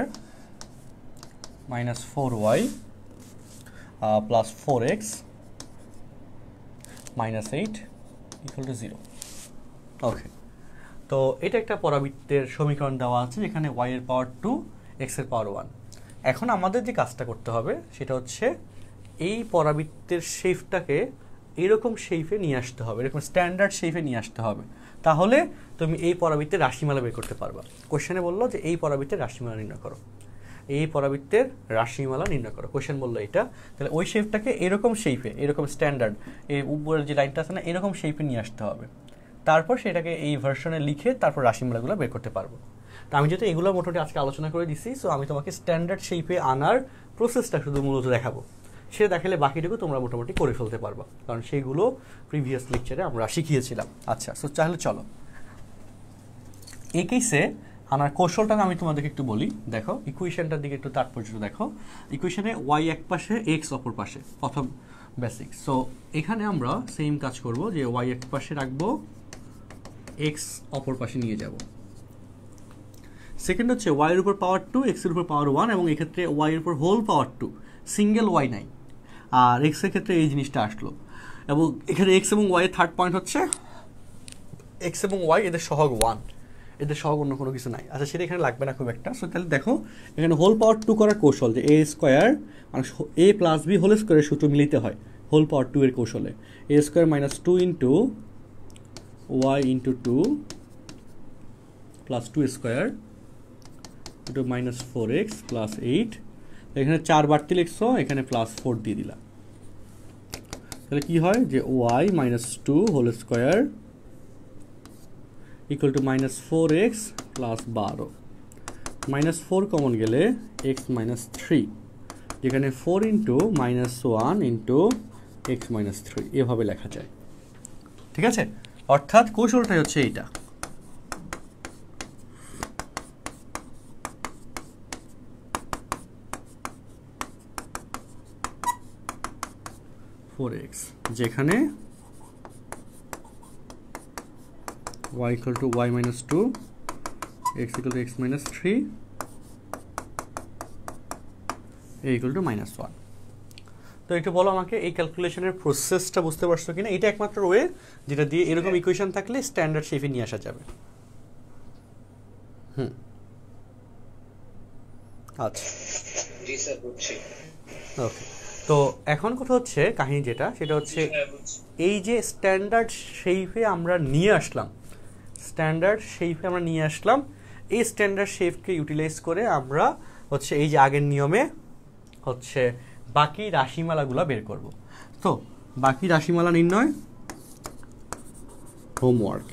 minus 4y plus 4x minus 8 equal to 0। Okay, তো এটা একটা পরাবৃত্তের সমীকরণ দেওয়া আছে, যেখানে y এর পাওয়ার 2 x এর পাওয়ার 1। এখন আমাদের যে কাজটা করতে হবে সেটা হচ্ছে এই পরাবৃত্তের শেপটাকে এরকম শেপে নিয়ে আসতে হবে, এরকম স্ট্যান্ডার্ড শেপে নিয়ে আসতে হবে, তাহলে তুমি এই পরাবৃত্তের রাশিমালা বের করতে পারবা। কোশ্চেনে বললো যে এই পরাবৃত্তের রাশিমালা নির্ণয় করো, এই পরাবৃত্তের রাশিমালা নির্ণয় করো, কোশ্চেন বললো এটা। তাহলে ওই শেপটাকে এরকম শেপে, এরকম স্ট্যান্ডার্ড, এই উপরের যে লাইনটা আছে না, এরকম শেপে নিয়ে আসতে হবে, তারপর সেটাকে এই ভার্সনে লিখে তারপর রাশিমালাগুলো বের করতে পারবো। তো আমি যেহেতু এগুলো মোটামুটি আজকে আলোচনা করে দিছি, সো আমি তোমাকে স্ট্যান্ডার্ড শেপে আনার প্রসেসটা শুধু মূলত দেখাবো, সেটা দেখালে বাকিটুকু তোমরা মোটামুটি করে ফেলতে পারবা, কারণ সেইগুলো প্রিভিয়াস লেকচারে আমরা শিখিয়েছিলাম। আচ্ছা, সো তাহলে চলো এই কেসে আনার কৌশলটা আমি তোমাদেরকে একটু বলি। দেখো, ইকুয়েশনটার দিকে একটু তাৎপর্য দেখো। ইকুয়েশনে ওয়াই এক পাশে, এক্স অপর পাশে, প্রথম বেসিক। সো এখানে আমরা সেম কাজ করব, যে ওয়াই এক পাশে রাখবো, এক্স অপর পাশে নিয়ে যাব। সেকেন্ড হচ্ছে ওয়াই এর উপর পাওয়ার 2, এক্স এর উপর পাওয়ার 1, এবং এক্ষেত্রে ওয়াই এর উপর হোল পাওয়ার 2, সিঙ্গেল ওয়াই নাই, আর এক্স এর ক্ষেত্রে এই জিনিসটা আসলো। এবং এখানে এক্স এবং ওয়াই এর থার্ড পয়েন্ট হচ্ছে এক্স এবং ওয়াই এদের সহগ 1, এদের সহগ অন্য কোনো কিছু নাই। আচ্ছা, সেটা এখানে লাগবে না খুব একটা। সো তাহলে দেখো, এখানে হোল পাওয়ার 2 করার কৌশল, যে এ স্কোয়ার মানে এ প্লাস বি হোল স্কোয়ারের সূত্র মিলিতে হয় হোল পাওয়ার 2 এর কৌশলে। A square minus 2 into y into 2 plus 2 square into minus 4x plus 8, এখানে 4 বাড়তি লিখছো, এখানে প্লাস 4 দিয়ে দিলাম। তাহলে কি হয়, যে y minus 2 whole square equal to minus 4x plus 12, minus 4 common গেলে x মাইনাস 3, যেখানে 4 into minus 1 into x minus 3 এভাবে লেখা যায়। ঠিক আছে, অর্থাৎ কৌশলটাই হচ্ছে এইটা। যেখানে y equal to y minus 2, x equal to x minus 3, a equal to minus 1। তো একটু বলো আমাকে এই ক্যালকুলেশনের প্রসেসটা বুঝতে পারছো কিনা? এটা একমাত্র ওয়ে যেটা দিয়ে এরকম ইকুয়েশন থাকলে স্ট্যান্ডার্ড শেপে নিয়ে আসা যাবে। আচ্ছা জি স্যার বুঝছি। ওকে, তো এখন কথা হচ্ছে কাহিনী যেটা সেটা হচ্ছে এই যে স্ট্যান্ডার্ড শেপে আমরা নিয়ে আসলাম, এই স্ট্যান্ডার্ড শেপকে ইউটিলাইজ করে আমরা হচ্ছে এই যে আগের নিয়মে হচ্ছে বাকি রাশিমালাগুলো বের করব। তো বাকি রাশিমালা নির্ণয়, হোমওয়ার্ক।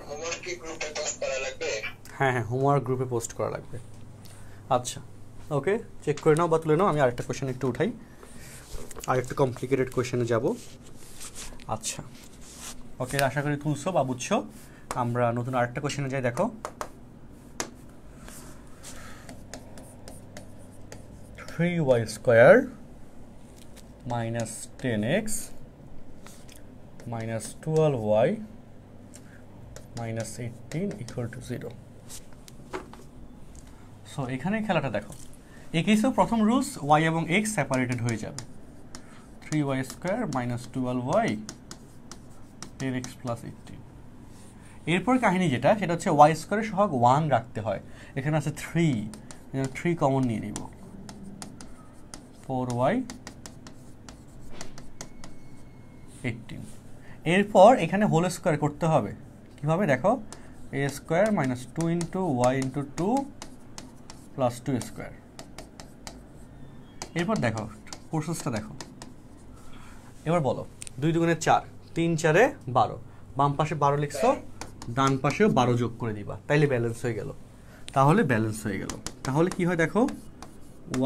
হোমওয়ার্ক কি গ্রুপে পোস্ট করা লাগবে? হ্যাঁ, হোমওয়ার্ক গ্রুপে পোস্ট করা লাগবে। আচ্ছা ওকে, চেক করে নাও বা তুলে নাও। আমি আরেকটা কোয়েশ্চেন একটু উঠাই, আর একটু কমপ্লিকেটেড কোয়েশ্চেনে যাব। আচ্ছা ওকে, আশা করি তুলছো বা বুঝছো। আমরা নতুন আরেকটা কোয়েশ্চেনে যাই। দেখো 3y square minus 10x minus 12y minus 18 equal to 0। So এখানে খেলাটা দেখো, এই কেসেও প্রথম রুলস y এবং x সেপারেটেড হয়ে যাবে। 3y square minus 12y 10x plus 18। এরপর কাহিনী যেটা সেটা হচ্ছে y স্কোয়ারের সহগ 1 রাখতে হয়। এখানে আছে 3 কমন নিয়ে নিব, 4y 18। এরপর এখানে হোল স্কোয়ার করতে হবে। কিভাবে দেখো, a square minus 2 into y into 2 plus 2 square. এরপর দেখো প্রসেসটা দেখো, এবার বলো 2 দুগুণে 4, 3 4 12, বাম পাশে 12 লিখছো, ডান পাশেও 12 যোগ করে দিবা, তাইলে ব্যালেন্স হয়ে গেল। তাহলে কি হয় দেখো,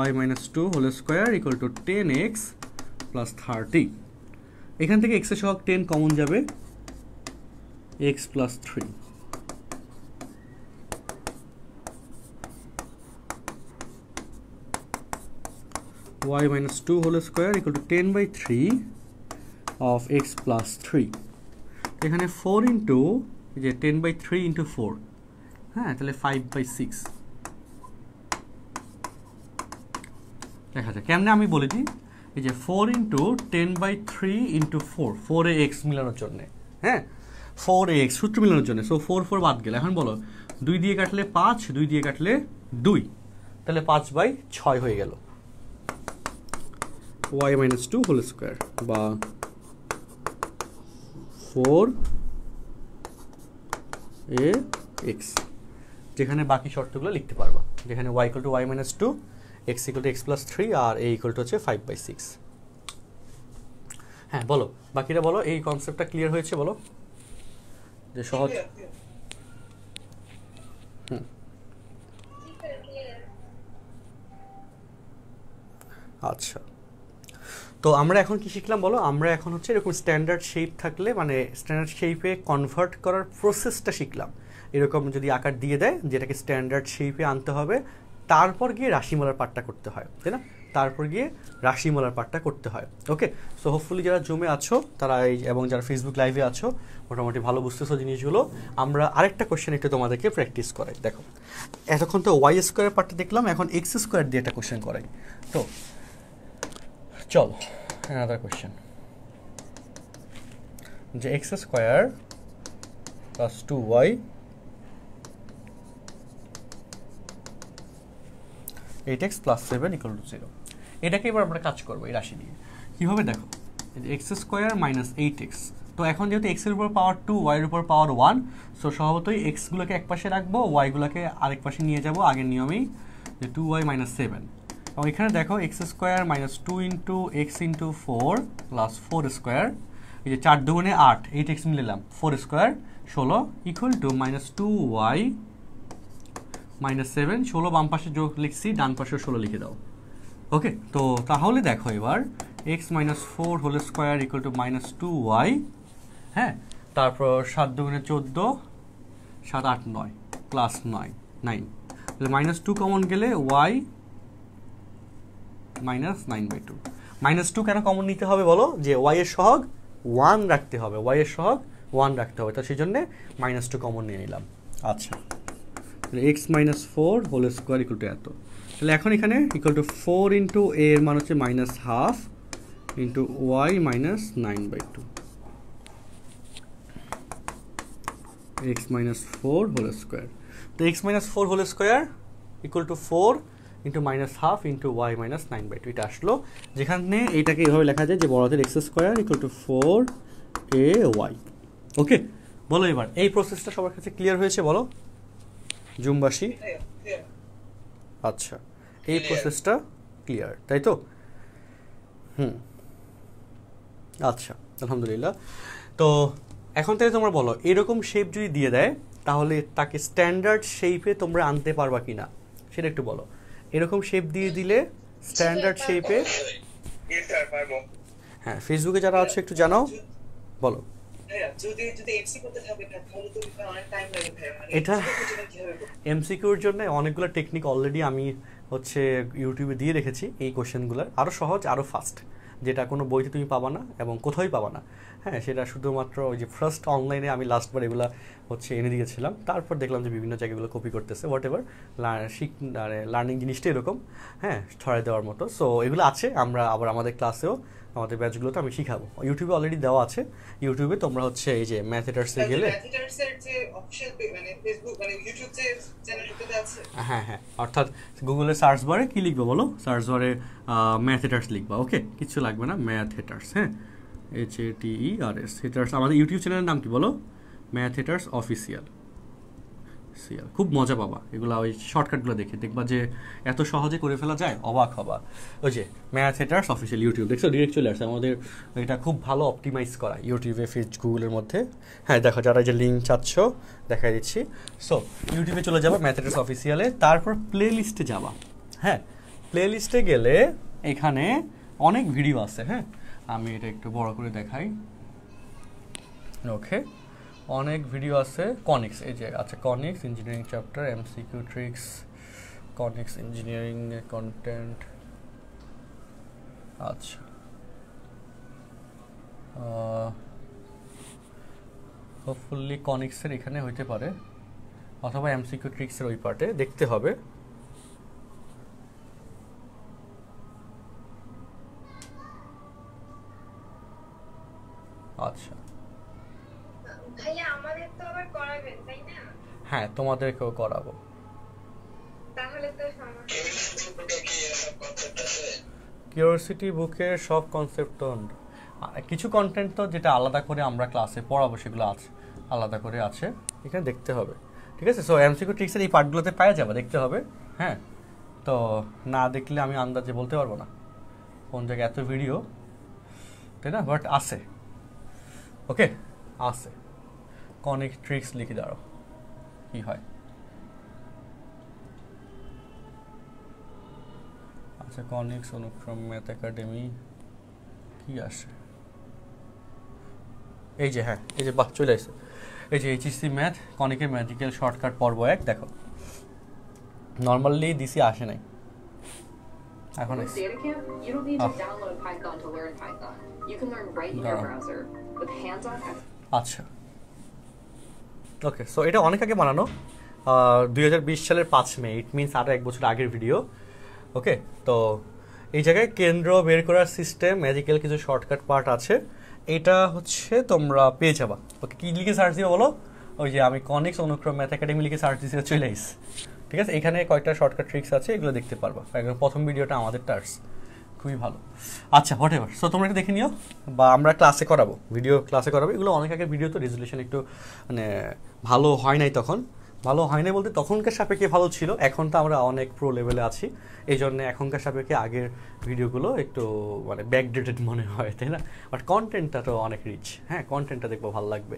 y minus 2 whole square equal to 10x plus 30। এখান থেকে x এর সহগ 10 কমন যাবে, x plus 3। y minus 2 whole square equal to 10/3 of x plus 3। এখানে 4 ইন্টু যে 10/3 ইন্টু 4, হ্যাঁ তাহলে 5/6 দেখা যায়। কেমনে আমি বলে দিই, এই যে 4 ইন্টু 10/3 ইন্টু 4, 4 এ x মিলানোর জন্য, হ্যাঁ 4 এ x সূত্র মিলানোর জন্য। সো 4 4 বাদ গেলে, এখন বলো 2 দিয়ে কাটলে 5, 2 দিয়ে কাটলে 2, তাহলে 5/6 হয়ে গেল। y minus 2 whole square বা 4ax, যেখানে বাকি শর্তগুলো লিখতে পারবা, যেখানে y equal to y minus 2, x equal to x plus 3 R a equal to হচ্ছে 5/6। হ্যাঁ বলো, বাকিটা বলো। এই কনসেপ্টটা ক্লিয়ার হয়েছে? বলো যে সহজ। আচ্ছা, তো আমরা এখন কি শিখলাম বলো? আমরা এখন হচ্ছে এরকম স্ট্যান্ডার্ড শেপ থাকলে, মানে স্ট্যান্ডার্ড শেপে কনভার্ট করার প্রসেসটা শিখলাম। এরকম যদি আকার দিয়ে দেয় যেটাকে স্ট্যান্ডার্ড শেপে আনতে হবে, তারপর গিয়ে রাশিমালার পার্টটা করতে হয়, তাই না? ওকে, সো হোপফুলি যারা জুমে আছো তারা এবং যারা ফেসবুক লাইভে আছো মোটামুটি ভালো বুঝতেছো জিনিসগুলো। আমরা আরেকটা কোশ্চেন একটু তোমাদেরকে প্র্যাকটিস করাই। দেখো এতক্ষণ তো ওয়াই স্কোয়ারের পার্টটা দেখলাম, এখন এক্স স্কোয়ার দিয়ে একটা কোশ্চেন করাই। তো চলো another question, যে x square plus 2y 8x plus 7 equal to 0। এটাকে এবার আমরা কাজ করবো এই রাশি দিয়ে। কীভাবে দেখো, x স্কোয়ার মাইনাস 8x, তো এখন যেহেতু x এর উপর পাওয়ার 2, y এর উপর পাওয়ার 1, সো স্বভাবতই x গুলোকে এক পাশে রাখবো, y গুলোকে আরেক পাশে নিয়ে যাব আগের নিয়মেই, যে 2y মাইনাস 7। এবং এখানে দেখো x square minus 2 into x into 4 plus 4 square, এই যে 4 দুগুণে 8, 8x মিলালাম, 4 square 16 equal to minus 2y minus 7। 16 বাম পাশে যোগ লিখছি, ডান পাশে 16 লিখে দাও। ওকে, তো তাহলে দেখো এবার x minus 4 whole square equal to minus 2y, হ্যাঁ তারপর 7 দুগুণে 14, 7 8 9 প্লাস 9, তাহলে মাইনাস 2 কমন গেলে y মাইনাস 9/2। মাইনাস 2 কেন কমন নিতে হবে বলো? যে y এর সহগ 1 রাখতে হবে, তো সেই জন্য মাইনাস 2 কমন নিয়ে নিলাম। আচ্ছা, তাহলে x minus 4 whole square equal to এত। তাহলে এখন এখানে ইকুয়াল টু 4 ইন্টু a এর মান হচ্ছে minus half into y minus 9/2। x minus 4 whole square. তো x minus 4 whole square equal to 4 into minus half into y minus 9/2 এটা আসলো, যেখানে এইটাকে এইভাবে লেখা যায় যে বড় হাতের x square equal to 4ay। ওকে, বলো এবার এই প্রসেসটা সবার কাছে ক্লিয়ার হয়েছে বলো জুমবাসী? আচ্ছা, এই প্রসেসটা ক্লিয়ার তাই তো? আচ্ছা, আলহামদুলিল্লাহ। তো এখন থেকে তোমরা বলো এরকম শেপ যদি দিয়ে দেয় তাহলে তাকে স্ট্যান্ডার্ড শেপে তোমরা আনতে পারবা কিনা সেটা একটু বলো। এরকম শেপ দিয়ে দিলে স্ট্যান্ডার্ড শেপে, হ্যাঁ ফেসবুকে যারা আছে একটু জানাও, বলো। এটা এমসিকিউর জন্য অনেকগুলো টেকনিক অলরেডি আমি হচ্ছে ইউটিউবে দিয়ে রেখেছি। এই কোশ্চেনগুলো আরও সহজ, আরও ফাস্ট, যেটা কোনো বইতে তুমি পাবা না এবং কোথাওই পাবা না। হ্যাঁ, সেটা শুধুমাত্র ওই যে ফার্স্ট অনলাইনে আমি লাস্টবার এগুলো হচ্ছে এনে দিয়েছিলাম, তারপর দেখলাম যে বিভিন্ন জায়গাগুলো কপি করতেছে, হোয়াট এভার লার্নিং জিনিসটা এরকম, হ্যাঁ ছড়াই দেওয়ার মতো। সো এগুলো আছে, আমরা আবার আমাদের ক্লাসেও আমাদের ব্যাচগুলোতে আমি শিখাবো। ইউটিউবে অলরেডি দেওয়া আছে, ইউটিউবে তোমরা হচ্ছে এই যে ম্যাথেটার্সে গেলে, হ্যাঁ হ্যাঁ, অর্থাৎ গুগলের সার্চ বারে কি লিখবো বলো, সার্চ বারে ম্যাথেটার্স লিখবা, ওকে, কিচ্ছু লাগবে না, ম্যাথেটার্স, হ্যাঁ HATERS হেটার্স। আমাদের ইউটিউব চ্যানেলের নাম কি বলো? ম্যাথেটার্স অফিসিয়াল। খুব মজা পাবা এগুলো, ওই শর্টকাটগুলো দেখে দেখবা যে এত সহজে করে ফেলা যায়, অবাক হবা। ওই যে ম্যাথেটার্স অফিসিয়াল ইউটিউব দেখছো, ডিরেক্ট চলে আসছে আমাদের। এটা খুব ভালো অপটিমাইজ করা ইউটিউবে, গুগলের মধ্যে। হ্যাঁ দেখো, যারা যে লিঙ্ক চাচ্ছ দেখাই দিচ্ছি। সো ইউটিউবে চলে যাবা ম্যাথেটার্স অফিসিয়ালে, তারপর প্লে লিস্টে যাবা। হ্যাঁ, প্লে লিস্টে গেলে এখানে অনেক ভিডিও আছে। হ্যাঁ, আমি এটা একটু বড় করে দেখাই, ওকে, অনেক ভিডিও আছে। কনিক্স, এই যে আচ্ছা, conics engineering chapter, MCQ tricks, conics engineering content. আচ্ছা, হোপফুলি কনিক্সের এখানে হইতে পারে, অথবা এমসিকিউ ট্রিক্সের ওই পার্টে দেখতে হবে। আচ্ছা ভাইয়া, আমাদের তো আবার করাবেন তাই না? হ্যাঁ, তোমাদেরকেও করাবো। তাহলে তো কিউরিওসিটি বুকের সব কনসেপ্ট তো, কিছু কন্টেন্ট তো যেটা আলাদা করে আমরা ক্লাসে পড়াবো সেগুলো আছে, আলাদা করে আছে, এখানে দেখতে হবে। ঠিক আছে, সো এমসিকিউ ট্রিক্সের এই পার্টগুলোতে পাওয়া যাবে, দেখতে হবে। হ্যাঁ, তো না দেখলে আমি আন্দাজে বলতে পারবো না কোন জায়গায় এত ভিডিও, তাই না, বাট আছে, ওকে আছে। কনিক ট্রিক্স লিখে দাঁড়াও কি হয়। আচ্ছা, কনিক্স অনুক্রম ম্যাথ একাডেমি কি আসে, এই যে, হ্যাঁ এই যে, বাহ চলে আসছে, এই যে HEC ম্যাথ কনিকের ম্যাজিক্যাল শর্টকাট পর্ব 1 দেখো। নর্মালি দিসি আসে নাই, এখন আসছে। আচ্ছা, ওকে, সো এটা অনেক আগে বানানো, 2020 সালের 5 মে, ইট মিনস আরও 1 বছর আগের ভিডিও। ওকে, তো এই জায়গায় কেন্দ্র বের করার সিস্টেম, ম্যাজিক্যাল কিছু শর্টকাট পার্ট আছে, এটা হচ্ছে তোমরা পেয়ে যাবা। ওকে, কী লিখে সার্চ দিও বলো? ওই যে আমি কনিক্স অনুক্রম ম্যাথ একাডেমি লিখে সার্চ দিতে চলে আসি। ঠিক আছে, এখানে কয়েকটা শর্টকাট ট্রিক্স আছে, এগুলো দেখতে পারবা। একদম প্রথম ভিডিওটা আমাদের টার্স, খুবই ভালো। আচ্ছা, হোয়াট এভার, সো তোমরা এটা দেখে নিও, বা আমরা ক্লাসে করাবো, ভিডিও ক্লাসে করাবো। এগুলো অনেক আগের ভিডিও তো রেজুলেশন একটু মানে ভালো হয় নাই, তখন ভালো হয় নাই বলতে তখনকার সাপেক্ষে ভালো ছিল, এখন তো আমরা অনেক প্রো লেভেলে আছি, এই জন্য এখনকার সাপেক্ষে আগের ভিডিওগুলো একটু মানে ব্যাকডেটেড মনে হয়, তাই না, বাট কন্টেন্টটা তো অনেক রিচ। হ্যাঁ, কন্টেন্টটা দেখবো ভালো লাগবে।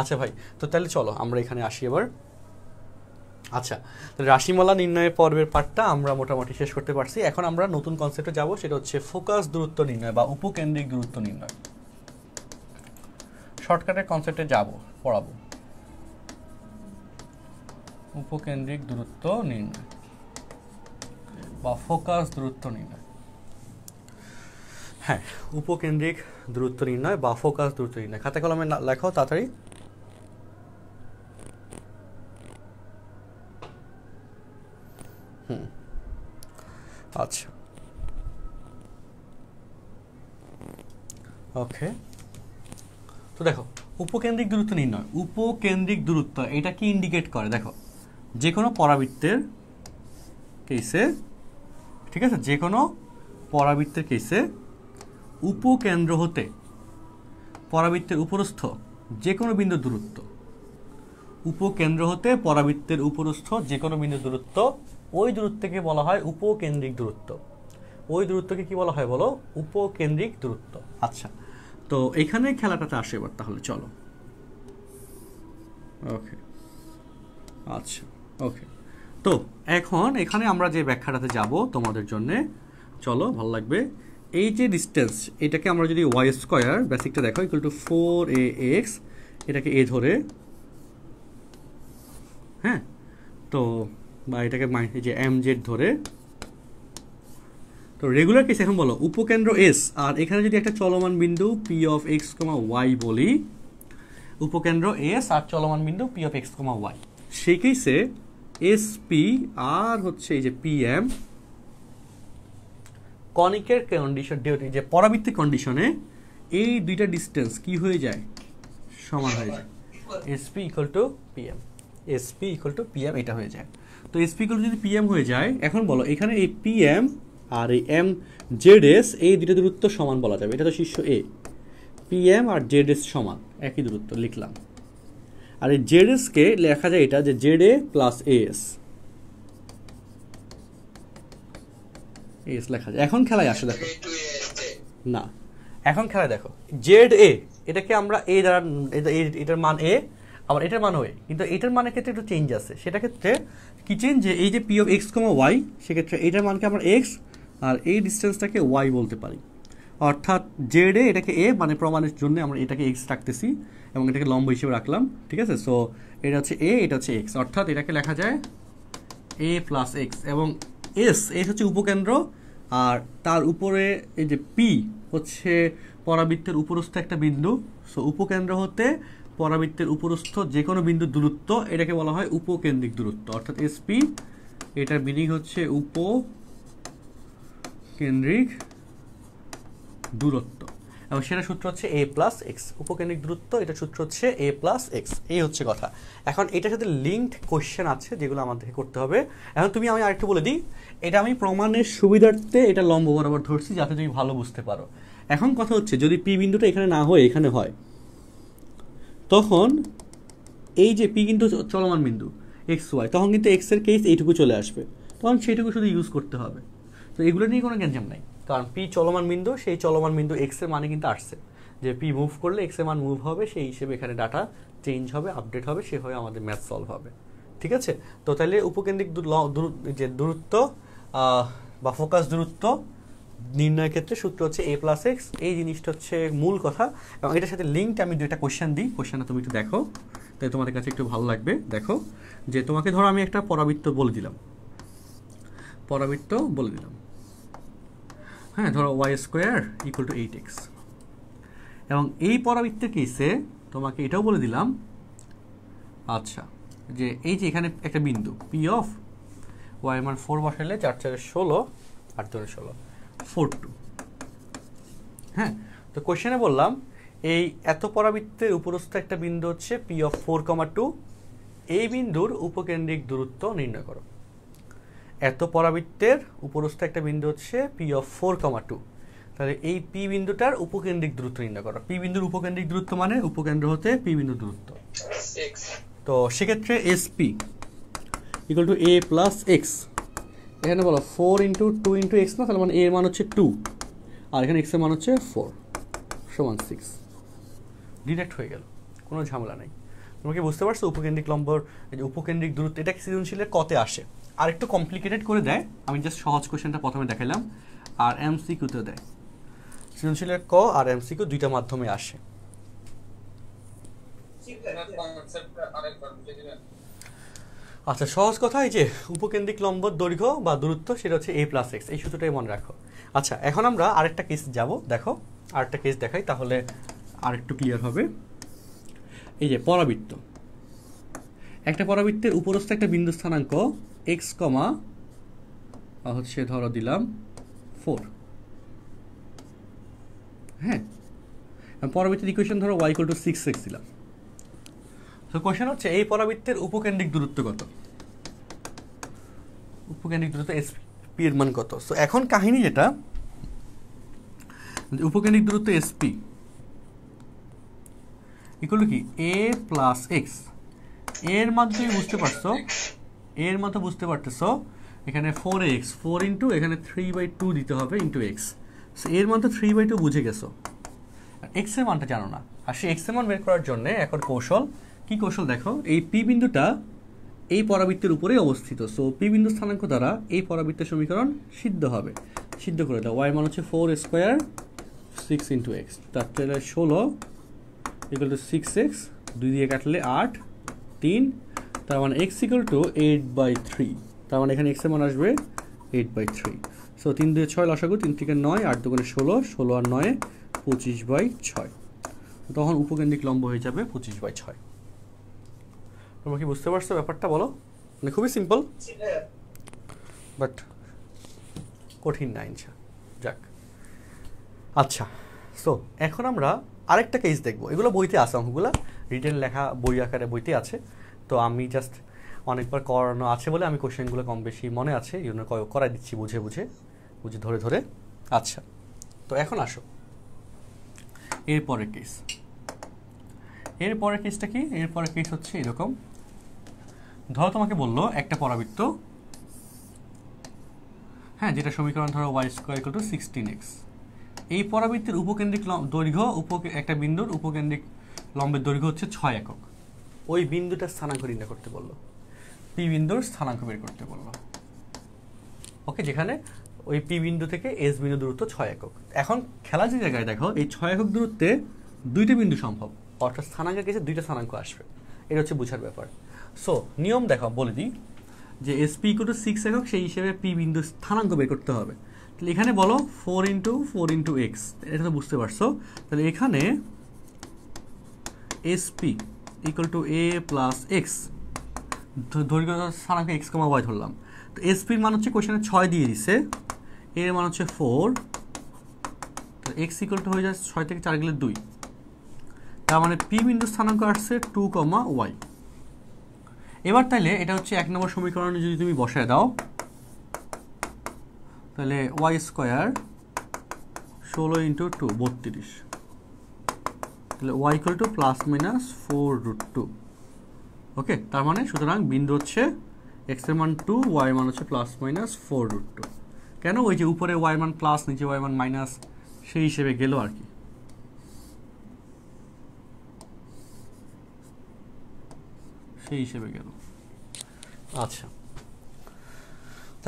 আচ্ছা ভাই, তো তাহলে চলো আমরা এখানে আসি এবার। আচ্ছা, তাহলে রাশিমালা নির্ণয়ের পর্বের পার্টটা আমরা মোটামুটি শেষ করতে পারছি। এখন আমরা নতুন কনসেপ্টে যাব, সেটা হচ্ছে ফোকাস দূরত্ব নির্ণয় বা উপকেন্দ্রিক দূরত্ব নির্ণয়। শর্টকাটের কনসেপ্টে যাব, পড়াবো উপকেন্দ্রিক দূরত্ব নির্ণয় বা ফোকাস দূরত্ব নির্ণয়। হ্যাঁ, উপকেন্দ্রিক দূরত্ব নির্ণয় বা ফোকাস দূরত্ব নির্ণয়। খাতা কলমে লেখো তাড়াতাড়ি। আচ্ছা, ওকে, তো দেখো উপকেন্দ্রিক দূরত্ব নির্ণয়। উপকেন্দ্রিক দূরত্ব এটা কি ইন্ডিকেট করে দেখো, যে কোনো পরাবৃত্তের কেসে, ঠিক আছে, যে কোনো পরাবৃত্তের কেসে উপকেন্দ্র হতে পরাবৃত্তের উপরস্থ যে কোনো বিন্দুর দূরত্ব, উপকেন্দ্র হতে পরাবৃত্তের উপরস্থ যে কোনো বিন্দুর দূরত্ব, ওই দূরত্বকে বলা হয় উপকেন্দ্রিক দূরত্ব। ওই দূরত্বকে কি বলা হয় বলো? উপকেন্দ্রিক দূরত্ব। আচ্ছা, তো এখানে খেলাটাতে আসে এবার, তাহলে চলো। ওকে, আচ্ছা, ওকে। তো এখন এখানে আমরা যে ব্যাখ্যাটাতে যাব তোমাদের জন্য, চলো, ভালো লাগবে। এই যে ডিস্টেন্স, এটাকে আমরা যদি ওয়াই স্কোয়ার বেসিকটা দেখো ইকুয়াল টু 4ax, এটাকে এ ধরে, হ্যাঁ, তো বা এটাকে এই যে mz ধরে, তো রেগুলার কেস এখন বলো উপকেন্দ্র এস, আর এখানে যদি একটা চলমান বিন্দু p of x comma y বলি, উপকেন্দ্র এস আর চলমান বিন্দু p of x comma y, সেই কেসে এস পি আর হচ্ছে এই যে পি এম কনিকের কন্ডিশন, যে পরাবৃত্তিক কন্ডিশনে এই দুইটা ডিস্টেন্স কি হয়ে যায়? সমান হয়ে যায়। SP equal to PM, SP equal to PM এটা হয়ে যায়। তো এসপি ইকুয়াল টু যদি পিএম হয়ে যায়, এখন বলো এখানে এই পিএম আর এই এম জেড এস এই দুটো দূরত্ব সমান বলা যাবে। এটা তো শীর্ষ এ, পিএম আর জেড এস সমান একই দূরত্ব লিখলাম। আর এই জেড এস কে লেখা যায় এটা যে জেড এ প্লাস এস, এস লেখা যায়। এখন খেলায় আসে দেখো, না, এখন খেলায় দেখো জেড এ, এটাকে আমরা এ দ্বারা, এটার মান এ, আবার এটার মানও এ, কিন্তু এটার মানের ক্ষেত্রে একটু চেঞ্জ আছে। সেটা ক্ষেত্রে কি চেঞ্জ, যে এই যে p of x comma y, সেক্ষেত্রে এটার মানকে আমরা এক্স আর এই ডিস্টেন্সটাকে ওয়াই বলতে পারি। অর্থাৎ জেড এ এটাকে এ, মানে প্রমাণের জন্য আমরা এটাকে এক্স রাখতেছি এবং এটাকে লম্ব হিসেবে রাখলাম, ঠিক আছে। সো এটা হচ্ছে এ, এটা হচ্ছে এক্স, অর্থাৎ এটাকে লেখা যায় এ প্লাস এক্স, এবং এস হচ্ছে উপকেন্দ্র, আর তার উপরে এই যে পি হচ্ছে পরাবৃত্তের উপরস্থ একটা বিন্দু। সো উপকেন্দ্র হতে পরাবৃত্তের উপরস্থ যে কোনো বিন্দুর দূরত্ব, এটাকে বলা হয় উপকেন্দ্রিক দূরত্ব, অর্থাৎ এসপি, এটার মিনিং হচ্ছে উপকেন্দ্রিক দূরত্ব, এবং সেটা সূত্র হচ্ছে এ প্লাস এক্স। উপকেন্দ্রিক দূরত্ব, এটা সূত্র হচ্ছে এ প্লাস এক্স, এই হচ্ছে কথা। এখন এটার সাথে লিঙ্কড কোশ্চেন আছে যেগুলো আমাদেরকে করতে হবে। এখন আমি আরেকটু বলে দিই, এটা আমি প্রমাণের সুবিধার্থে এটা লম্ব বরাবর ধরছি যাতে তুমি ভালো বুঝতে পারো। এখন কথা হচ্ছে যদি পি বিন্দুটা এখানে না হয় এখানে হয়, তখন এই যে পি কিন্তু চলমান বিন্দু এক্স ওয়াই, তখন কিন্তু এক্স এর কেস এইটুকু চলে আসবে, তখন সেইটুকু শুধু ইউজ করতে হবে। তো এগুলো নিয়ে কোনো গ্যাঞ্জাম নাই, কারণ পি চলমান বিন্দু, সেই চলমান বিন্দু এক্স এর মানে কিন্তু আসছে, যে পি মুভ করলে এক্স এর মান মুভ হবে, সেই হিসেবে এখানে ডাটা চেঞ্জ হবে, আপডেট হবে, সে হয়ে আমাদের ম্যাথ সলভ হবে, ঠিক আছে। তো তাহলে উপকেন্দ্রিক যে দূরত্ব বা ফোকাস দূরত্ব নির্ণয়ের ক্ষেত্রে সূত্র হচ্ছে এ প্লাস এক্স, এই জিনিসটা হচ্ছে মূল কথা। এবং এটার সাথে লিঙ্কটা আমি দুইটা কোশ্চেন দিই, কোশ্চেনটা তুমি একটু দেখো, তাই তোমাদের কাছে একটু ভালো লাগবে। দেখো যে তোমাকে ধরো আমি একটা পরাবৃত্ত বলে দিলাম, হ্যাঁ, ধরো Y square equal two 8x, এবং এই পরাবৃত্তের কেসে তোমাকে এটাও বলে দিলাম, আচ্ছা, যে এই যে এখানে একটা বিন্দু পি অফ ওয়াই মান 4 বসালে 4 4 16 8 2 16 4 2, হ্যাঁ। তো কোশ্চেনে বললাম এই এত পরাবৃত্তের উপরস্থ একটা বিন্দু হচ্ছে পি অফ 4,2, এই বিন্দুর উপকেন্দ্রিক দূরত্ব নির্ণয় করো। এত পরাবৃত্তের উপরস্থ একটা বিন্দু হচ্ছে পি অফ 4,2, তাহলে এই পি বিন্দুটার উপকেন্দ্রিক দূরত্ব নির্ণয় করো। পি বিন্দুর উপকেন্দ্রিক দূরত্ব মানে উপকেন্দ্র হতে পি বিন্দুর দূরত্ব। তো সেক্ষেত্রে SP equal to A plus x, এখানে বলো 4 ইন্টু 2 ইন্টু এক্স না, তাহলে মানে এর মান হচ্ছে 2, আর এখানে এক্স এর মান হচ্ছে 4 সমান 6, ডিরেক্ট হয়ে গেল, কোনো ঝামেলা নাই। তোমরা কি বুঝতে পারছো উপকেন্দ্রিক লম্বর উপকেন্দ্রিক দূরত্ব? এটা সৃজনশীলের কতে আসে, আর একটু কমপ্লিকেটেড করে দেয়, আমি জাস্ট সহজ কোশ্চেনটা প্রথমে দেখাইলাম, আর এমসিকিউতে দেয়। সৃজনশীলের ক আর এমসিকিউ দুইটা মাধ্যমে আসে। আচ্ছা, সহজ কথা, এই যে উপকেন্দ্রিক লম্বর দৈর্ঘ্য বা দূরত্ব সেটা হচ্ছে এ প্লাস এক্স, এই সূত্রটাই মনে রাখো। আচ্ছা, এখন আমরা আরেকটা কেস যাব, দেখো আরেকটা কেস দেখাই, তাহলে আরেকটু ক্লিয়ার হবে। এই যে পরাবৃত্ত, একটা পরাবৃত্তের উপরস্থ একটা বিন্দু স্থানাঙ্ক এক্স কমা হচ্ছে ধরো দিলাম 4, হ্যাঁ। পরাবৃত্তের ইকুয়েশন ধরো y = 6x দিলাম। তো কোশ্চেন হচ্ছে এই পরাবৃত্তের উপকেন্দ্রিক দূরত্ব কত, উপকেন্দ্রিক দূরত্ব SP এর মান কত। সো এখন কাহিনী যেটা, উপকেন্দ্রিক দূরত্ব SP ইকুয়াল টু কি a প্লাস x, এর মান তুমি বুঝতে পারছো, এর মান তো বুঝতে পারতেছো, এখানে 4x 4 ইন্টু এখানে 3/2 দিতে হবে ইন্টু x। সো এর মান তো 3/2 বুঝে গেছো, আর x এর মানটা জানো না। আর সেই x এর মান বের করার জন্য এখন কৌশল, কি কৌশল দেখো, এই p বিন্দুটা এই পরাবৃত্তের উপরেই অবস্থিত। সো p বিন্দু স্থানাঙ্ক দ্বারা এই পরাবৃত্তের সমীকরণ সিদ্ধ হবে, সিদ্ধ করে দাও। y মান হচ্ছে 4 স্কয়ার 6 ইন্টু x, তার তাহলে 16 ইকুয়াল টু 6x, 2 দিয়ে কাটলে 8 3, তার মানে x ইকুয়াল টু 8/3, তার মানে এখানে x এর মান আসবে 8/3। সো 3 2 6 লসাগু, 3 থেকে 9, 8 2 16, 16 আর 9 25/6, তখন উপকেন্দ্রিক লম্ব হয়ে যাবে 25/6। তোমরা কি বুঝতে পারছো ব্যাপারটা, বলো? মানে খুবই সিম্পল, বাট কঠিন না ইনশা। যাক, আচ্ছা, সো এখন আমরা আরেকটা কেস দেখবো। এগুলো বইতে আছে, অঙ্কগুলো রিটেন লেখা বই আকারে বইতে আছে। তো আমি জাস্ট অনেকবার করানো আছে বলে আমি কোশ্চেনগুলো কম বেশি মনে আছে, এই জন্য করাই দিচ্ছি বুঝে বুঝে ধরে ধরে। আচ্ছা, তো এখন আসো এরপরের কেস। এরপরের কেসটা কি? এরপরের কেস হচ্ছে এরকম, ধরো তোমাকে বললো একটা পরাবৃত্ত, হ্যাঁ, যেটা সমীকরণ ধরো y² = 16x, এই পরাবৃত্তের উপকেন্দ্রিক দৈর্ঘ্য, একটা বিন্দুর উপকেন্দ্রিক লম্বের দৈর্ঘ্য হচ্ছে 6 একক। ওই বিন্দুটার স্থানাঙ্ক নির্ণয় করতে বললো, p বিন্দুর স্থানাঙ্ক বের করতে বললো। ওকে, যেখানে ওই p বিন্দু থেকে s বিন্দু দূরত্ব 6 একক। এখন খেলা যে জায়গায় দেখো, এই 6 একক দূরত্বে দুইটা বিন্দু সম্ভব, অর্থাৎ স্থানাঙ্কের কেসে দুইটা স্থানাঙ্ক আসবে, এটা হচ্ছে বোঝার ব্যাপার। সো নিয়ম দেখো, বলে দিই যে SP = 6 একক, সেই হিসেবে p বিন্দু স্থানাঙ্ক বের করতে হবে। তাহলে এখানে বলো 4 × 4 × x, এটা তো বুঝতে পারছো। তাহলে এখানে SP = a + x, দৈর্ঘ্য স্থানাঙ্ক x, y ধরলাম। তো SP এর মান হচ্ছে কোশ্চেনে 6 দিয়ে দিছে, এর মান হচ্ছে 4, তো x = হয়ে যায় 6 থেকে 4 গেলে 2, তার মানে p বিন্দু স্থানাঙ্ক আসছে 2, y। এবার তাইলে এটা হচ্ছে 1 নম্বর সমীকরণে যদি তুমি বসায় দাও, তাহলে y² 16 × 2 32, তাহলে y = ±4√2। ওকে, তার মানে সুতরাং বিন্দু হচ্ছে x এর মান 2, y মান হচ্ছে ±4√2। কেন? ওই যে উপরে y মান প্লাস, নিচে y মান মাইনাস, সেই হিসেবে গেল আর কি। সেই হিসেবে গেল। আচ্ছা,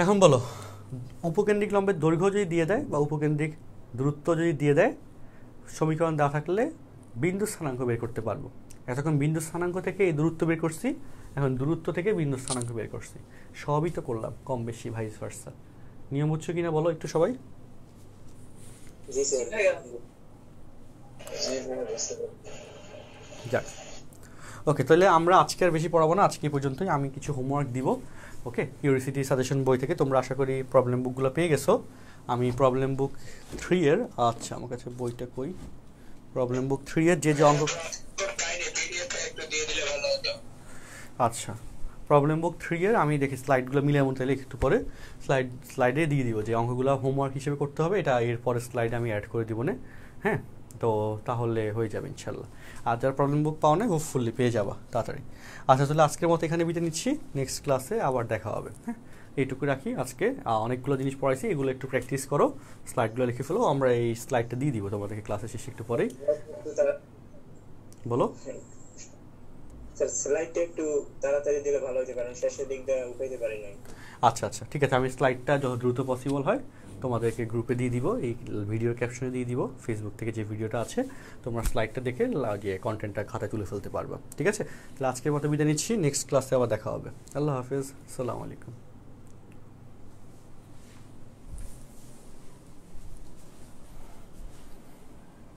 এখন বলো, উপকেন্দ্রিক লম্বের দৈর্ঘ্য যদি দিয়ে দেয় বা উপকেন্দ্রিক দূরত্ব যদি দিয়ে দেয়, সমীকরণ দেওয়া থাকলে বিন্দু স্থানাঙ্ক বের করতে পারবো। এতক্ষণ বিন্দু স্থানাঙ্ক থেকে এই দূরত্ব বের করছি, এখন দূরত্ব থেকে বিন্দু স্থানাঙ্ক বের করছি, সবই তো করলাম কম বেশি ভাইস ভার্সা। নিয়ম হচ্ছে কিনা বলো একটু সবাই? জি স্যার। যাক, ওকে, তাহলে আমরা আজকে আর বেশি পড়াবো না, আজকে পর্যন্তই। আমি কিছু হোমওয়ার্ক দিব, ওকে, কিউরিসিটি সাজেশন বই থেকে। তোমরা আশা করি প্রবলেম বুকগুলো পেয়ে গেছো। আমি প্রবলেম বুক 3 এর, আচ্ছা আমার কাছে বইটা কই, প্রবলেম বুক 3 এর যে অঙ্ক, আচ্ছা প্রবলেম বুক 3 এর আমি দেখি স্লাইডগুলো মিলে এমন, তাহলে একটু পরে স্লাইডে দিয়ে দিব যে অঙ্কগুলো হোমওয়ার্ক হিসেবে করতে হবে, এটা এর পরে স্লাইডে আমি অ্যাড করে দিব না, হ্যাঁ, তো তাহলে হয়ে যাবে ইনশাল্লাহ। আর যারা প্রবলেম বুক পাও না, হোপফুলি পেয়ে যাবা তাড়াতাড়ি। আচ্ছা, তাহলে আজকের মতো এখানে বিদায় নিচ্ছি, নেক্সট ক্লাসে আবার দেখা হবে, হ্যাঁ, এইটুকু রাখি আজকে। অনেকগুলো জিনিস পড়াইছি, এগুলো একটু প্র্যাকটিস করো, স্লাইডগুলো লিখে ফেলো, আমরা এই স্লাইডটা দিয়ে দিব তোমাদেরকে ক্লাসে শেষে একটু পরেই। বলো স্যার, স্লাইডটা একটু তাড়াতাড়ি দিলে ভালো হতো, কারণ শেষের দিকটা উঠাইতে পারি নাই। আচ্ছা আচ্ছা, ঠিক আছে, আমি স্লাইডটা যত দ্রুত পসিবল হয় তোমাদেরকে গ্রুপে দিয়ে দিব, এই ভিডিওর ক্যাপশনে দিয়ে দিব, ফেসবুক থেকে যে ভিডিওটা আছে তোমরা স্লাইডটা দেখে লাগিয়ে কন্টেন্টটা খাতায় তুলে ফেলতে পারবে, ঠিক আছে? তাহলে আজকের মতো বিদায় নিচ্ছি, নেক্সট ক্লাসে আবার দেখা হবে। আল্লাহ হাফেজ, আসসালামু আলাইকুম।